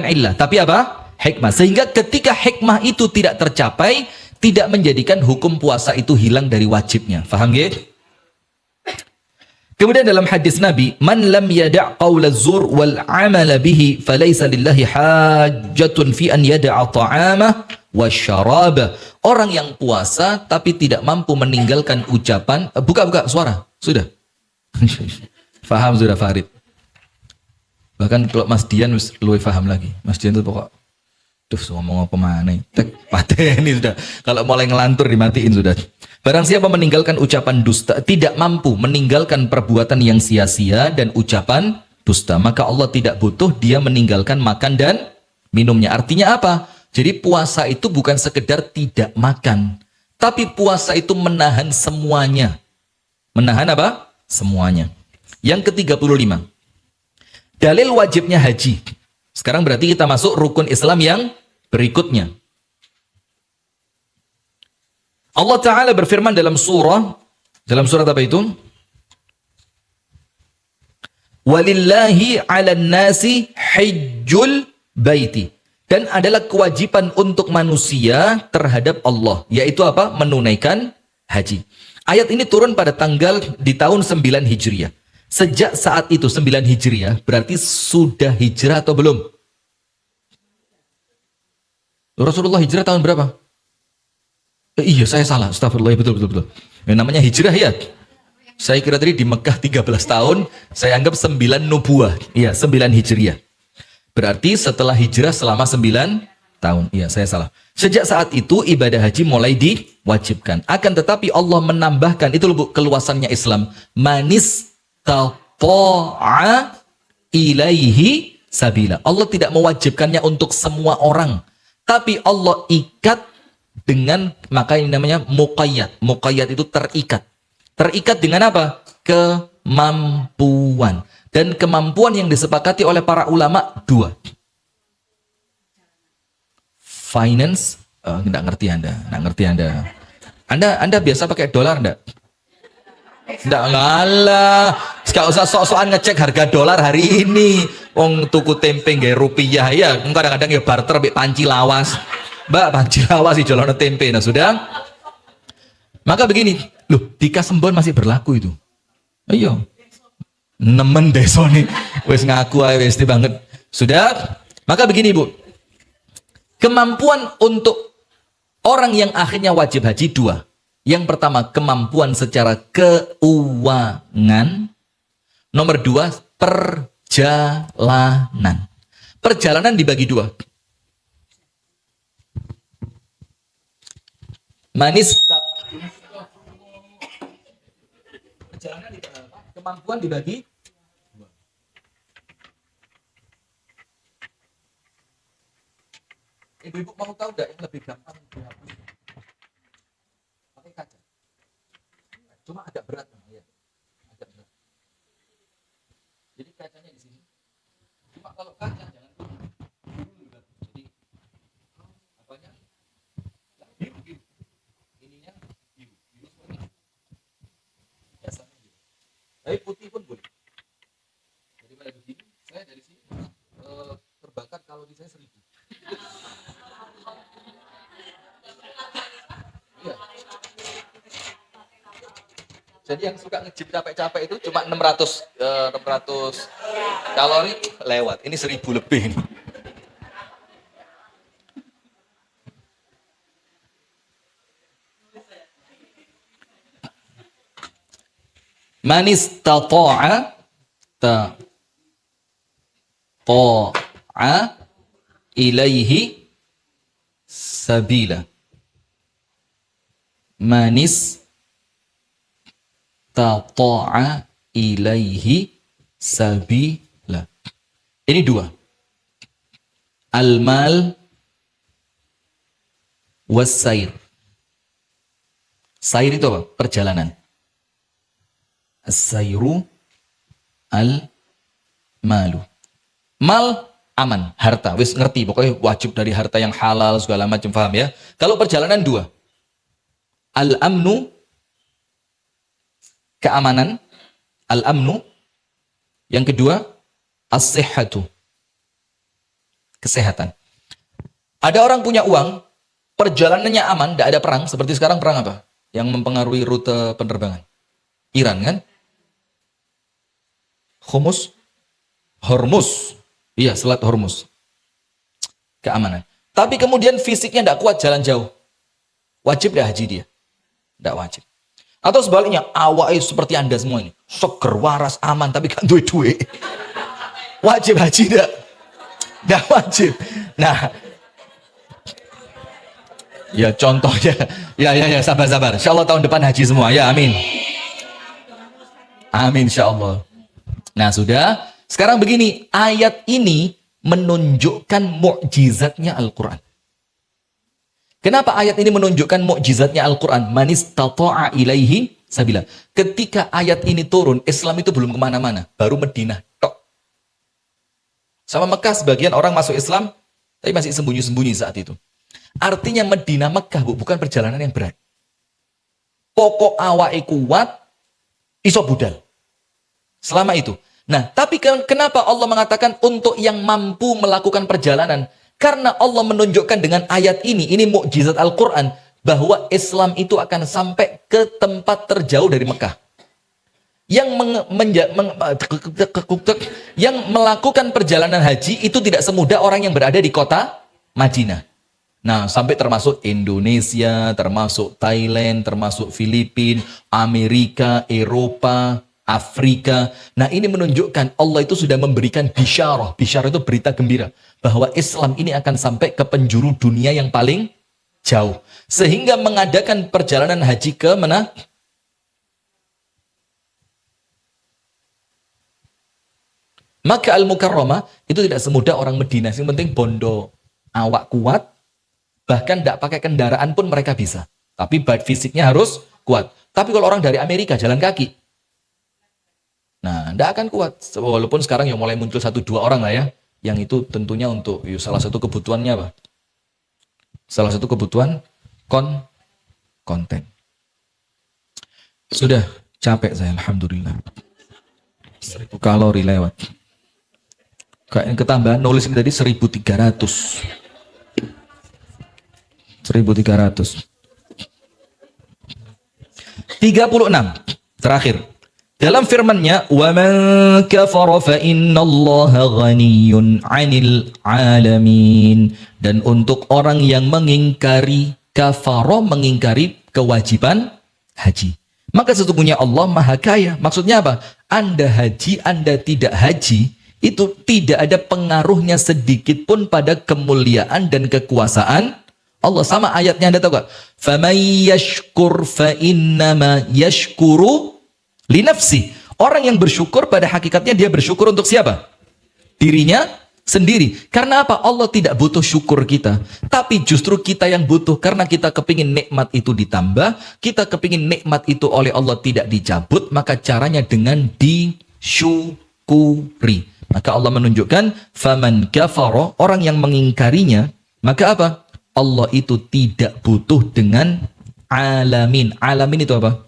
illah, tapi apa? Hikmah. Sehingga ketika hikmah itu tidak tercapai, tidak menjadikan hukum puasa itu hilang dari wajibnya. Faham ya? Kemudian dalam hadis Nabi, man lam yada' qawla zur wal amala bihi falaysa lillahi hajjatun fi an yada'a ta'amah wa syarabah. Orang yang puasa tapi tidak mampu meninggalkan ucapan, buka suara, sudah. Faham sudah Farid. Bahkan kalau Mas Dian lebih paham lagi. Mas Dian itu pokok ngomong apa mana? Tek pateni sudah. Kalau mulai ngelantur dimatiin sudah. Barang siapa meninggalkan ucapan dusta, tidak mampu meninggalkan perbuatan yang sia-sia dan ucapan dusta, maka Allah tidak butuh dia meninggalkan makan dan minumnya. Artinya apa? Jadi puasa itu bukan sekedar tidak makan, tapi puasa itu menahan semuanya. Menahan apa? Semuanya. Yang ke-35. Dalil wajibnya haji. Sekarang berarti kita masuk rukun Islam yang berikutnya. Allah Ta'ala berfirman dalam surat apa itu? Walillahi 'alan nasi hajjul baiti. Dan adalah kewajiban untuk manusia terhadap Allah, yaitu apa? Menunaikan haji. Ayat ini turun pada di tahun 9 Hijriah. Sejak saat itu 9 Hijriah berarti sudah hijrah atau belum? Rasulullah hijrah tahun berapa? Iya, saya salah. Astagfirullah, betul. Yang namanya hijrah ya. Saya kira tadi di Mekah 13 tahun, saya anggap 9 nubuah. Iya, 9 Hijriah. Berarti setelah hijrah selama 9 tahun. Iya, saya salah. Sejak saat itu ibadah haji mulai diwajibkan. Akan tetapi Allah menambahkan, itu keluasannya Islam. Manis tata'a ilaihi sabila. Allah tidak mewajibkannya untuk semua orang. Tapi Allah ikat dengan, maka ini namanya muqayyad. Muqayyad itu terikat. Terikat dengan apa? Kemampuan. Dan kemampuan yang disepakati oleh para ulama 2. Finance, nggak ngerti Anda. Anda biasa pakai dolar enggak? Enggak, ngalah. Enggak usah sok-sokan ngecek harga dolar hari ini. Wong tuku tempe nggak rupiah ya. Kadang-kadang ya barter mbek panci lawas. Mbak, panci lawas di jolono tempe. Nah, sudah. Maka begini, loh, di Kasembon masih berlaku itu. Ayo. Nemen deso nih, wes ngaku aja wes banget. Sudah, maka begini Bu, kemampuan untuk orang yang akhirnya wajib haji 2. Yang pertama, kemampuan secara keuangan. Nomor 2, perjalanan. Perjalanan dibagi 2. Manis perjalanan kemampuan dibagi 2. Ibu-ibu mau tahu enggak yang lebih gampang dihapus? Pakai kaca. Cuma agak berat, ya. Agak berat. Jadi kacanya di sini. Cuma kalau kaca jangan jadi apanya? Biru. Ininya biru seperti ini. Biasanya biru. Tapi putih pun boleh. Daripada begini, saya dari sini terbakar kalau di saya 1000. Iya. Jadi yang suka nge-gym capek-capek itu cuma 600 kalori lewat. Ini 1000 lebih. Manis tata'a ilaihi sabila. Manis tata'a ilaihi sabila. Ini 2. Al-mal was-sair. Sair itu apa? Perjalanan. As-sairu al-malu. Mal aman, harta. Wis ngerti, pokoknya wajib dari harta yang halal segala macam, paham ya? Kalau perjalanan 2. Al-amnu, keamanan. Al-amnu. Yang kedua, as-sihhatu, kesehatan. Ada orang punya uang, perjalanannya aman, tidak ada perang. Seperti sekarang perang apa? Yang mempengaruhi rute penerbangan. Iran kan? Hormuz. Iya, Selat Hormuz. Keamanan. Tapi kemudian fisiknya tidak kuat jalan jauh. Wajib tidak haji dia? Tidak wajib. Atau sebaliknya, awalnya seperti Anda semua ini. Seger, waras, aman, tapi kan duit-duit. Wajib haji tidak? Tidak wajib. Nah, ya contohnya. Ya, sabar. Insya Allah tahun depan haji semua. Ya, amin. Amin, insya Allah. Nah, sudah. Sekarang begini, ayat ini menunjukkan mukjizatnya Al-Quran. Kenapa ayat ini menunjukkan mukjizatnya Al-Quran? Manis tata'a ilaihi sabila. Ketika ayat ini turun, Islam itu belum kemana-mana. Baru Madinah. Tok. Sama Mekah, sebagian orang masuk Islam, tapi masih sembunyi-sembunyi saat itu. Artinya Madinah Mekah, bukan perjalanan yang berat. Pokok awake kuat, iso budal. Selama itu. Nah, tapi kenapa Allah mengatakan untuk yang mampu melakukan perjalanan? Karena Allah menunjukkan dengan ayat ini mukjizat Al-Quran, bahwa Islam itu akan sampai ke tempat terjauh dari Mekah. Yang melakukan perjalanan haji itu tidak semudah orang yang berada di kota Madinah. Nah, sampai termasuk Indonesia, termasuk Thailand, termasuk Filipina, Amerika, Eropa, Afrika. Nah, ini menunjukkan Allah itu sudah memberikan bisyarah. Bisyarah itu berita gembira. Bahwa Islam ini akan sampai ke penjuru dunia yang paling jauh. Sehingga mengadakan perjalanan haji ke mana? Maka Al-Mukarramah itu tidak semudah orang Madinah. Yang penting bondo awak kuat. Bahkan tidak pakai kendaraan pun mereka bisa. Tapi fisiknya harus kuat. Tapi kalau orang dari Amerika jalan kaki, nah, tidak akan kuat. Walaupun sekarang yang mulai muncul 1-2 orang lah ya. Yang itu tentunya untuk salah satu kebutuhannya apa? Salah satu kebutuhan konten. Sudah capek saya, alhamdulillah. 1000 kalori lewat. Kayak ketambahan nulis ini tadi 1300. 1300. 36. Terakhir. Dalam firman-Nya, "Wa man kafara fa innallaha ghaniyyun 'anil 'alamin." Dan untuk orang yang mengingkari kafara mengingkari kewajiban haji. Maka sesungguhnya Allah Maha Kaya. Maksudnya apa? Anda haji, Anda tidak haji, itu tidak ada pengaruhnya sedikit pun pada kemuliaan dan kekuasaan Allah. Sama ayatnya Anda tahu gak? فَمَنْ يَشْكُرْ فَإِنَّمَا يَشْكُرُ لِنَفْسِهِ. Orang yang bersyukur pada hakikatnya dia bersyukur untuk siapa? Dirinya sendiri. Karena apa? Allah tidak butuh syukur kita. Tapi justru kita yang butuh. Karena kita kepingin nikmat itu ditambah. Kita kepingin nikmat itu oleh Allah tidak dicabut. Maka caranya dengan disyukuri. Maka Allah menunjukkan faman kafara, orang yang mengingkarinya. Maka apa? Allah itu tidak butuh dengan alamin. Alamin itu apa?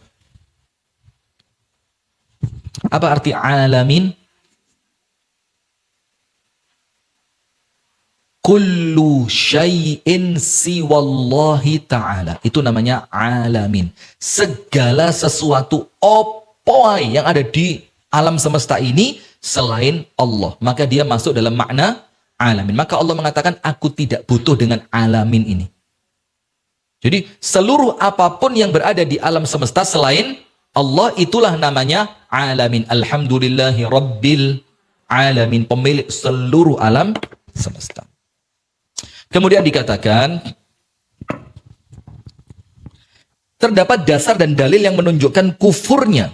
Apa arti alamin? Kullu syai'in siwallahi ta'ala. Itu namanya alamin. Segala sesuatu opoai yang ada di alam semesta ini selain Allah. Maka dia masuk dalam makna alamin. Maka Allah mengatakan, aku tidak butuh dengan alamin ini. Jadi seluruh apapun yang berada di alam semesta selain Allah, itulah namanya alamin. Alhamdulillahi Rabbil alamin. Pemilik seluruh alam semesta. Kemudian dikatakan, terdapat dasar dan dalil yang menunjukkan kufurnya.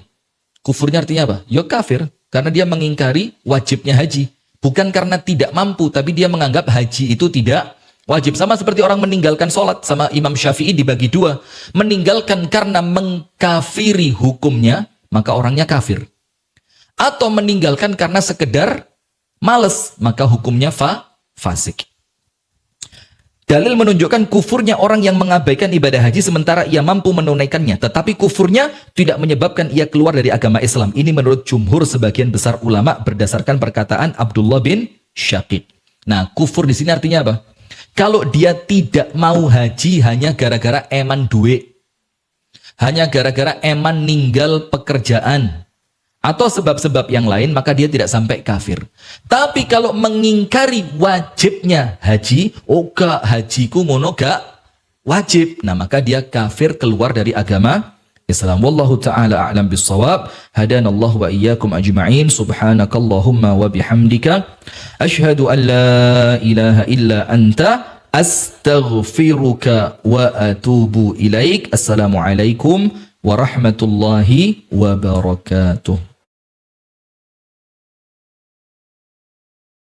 Kufurnya artinya apa? Ya kafir. Karena dia mengingkari wajibnya haji. Bukan karena tidak mampu, tapi dia menganggap haji itu tidak wajib. Sama seperti orang meninggalkan sholat. Sama Imam Syafi'i dibagi dua. Meninggalkan karena mengkafiri hukumnya, maka orangnya kafir. Atau meninggalkan karena sekedar males, maka hukumnya fasik. Dalil menunjukkan kufurnya orang yang mengabaikan ibadah haji sementara ia mampu menunaikannya. Tetapi kufurnya tidak menyebabkan ia keluar dari agama Islam. Ini menurut jumhur sebagian besar ulama berdasarkan perkataan Abdullah bin Syaqiq. Nah, kufur di sini artinya apa? Kalau dia tidak mau haji hanya gara-gara eman duit. Hanya gara-gara eman ninggal pekerjaan. Atau sebab-sebab yang lain, maka dia tidak sampai kafir. Tapi kalau mengingkari wajibnya haji, oh gak, hajiku ngono gak wajib. Nah, maka dia kafir, keluar dari agama Islam. Wallahu ta'ala a'lam bissawab. Hadanallahu wa iyyakum ajma'in. Subhanakallahumma wa bihamdika. Ashhadu an la ilaha illa anta. Astaghfiruka wa atubu ilaik. Assalamualaikum warahmatullahi wabarakatuh.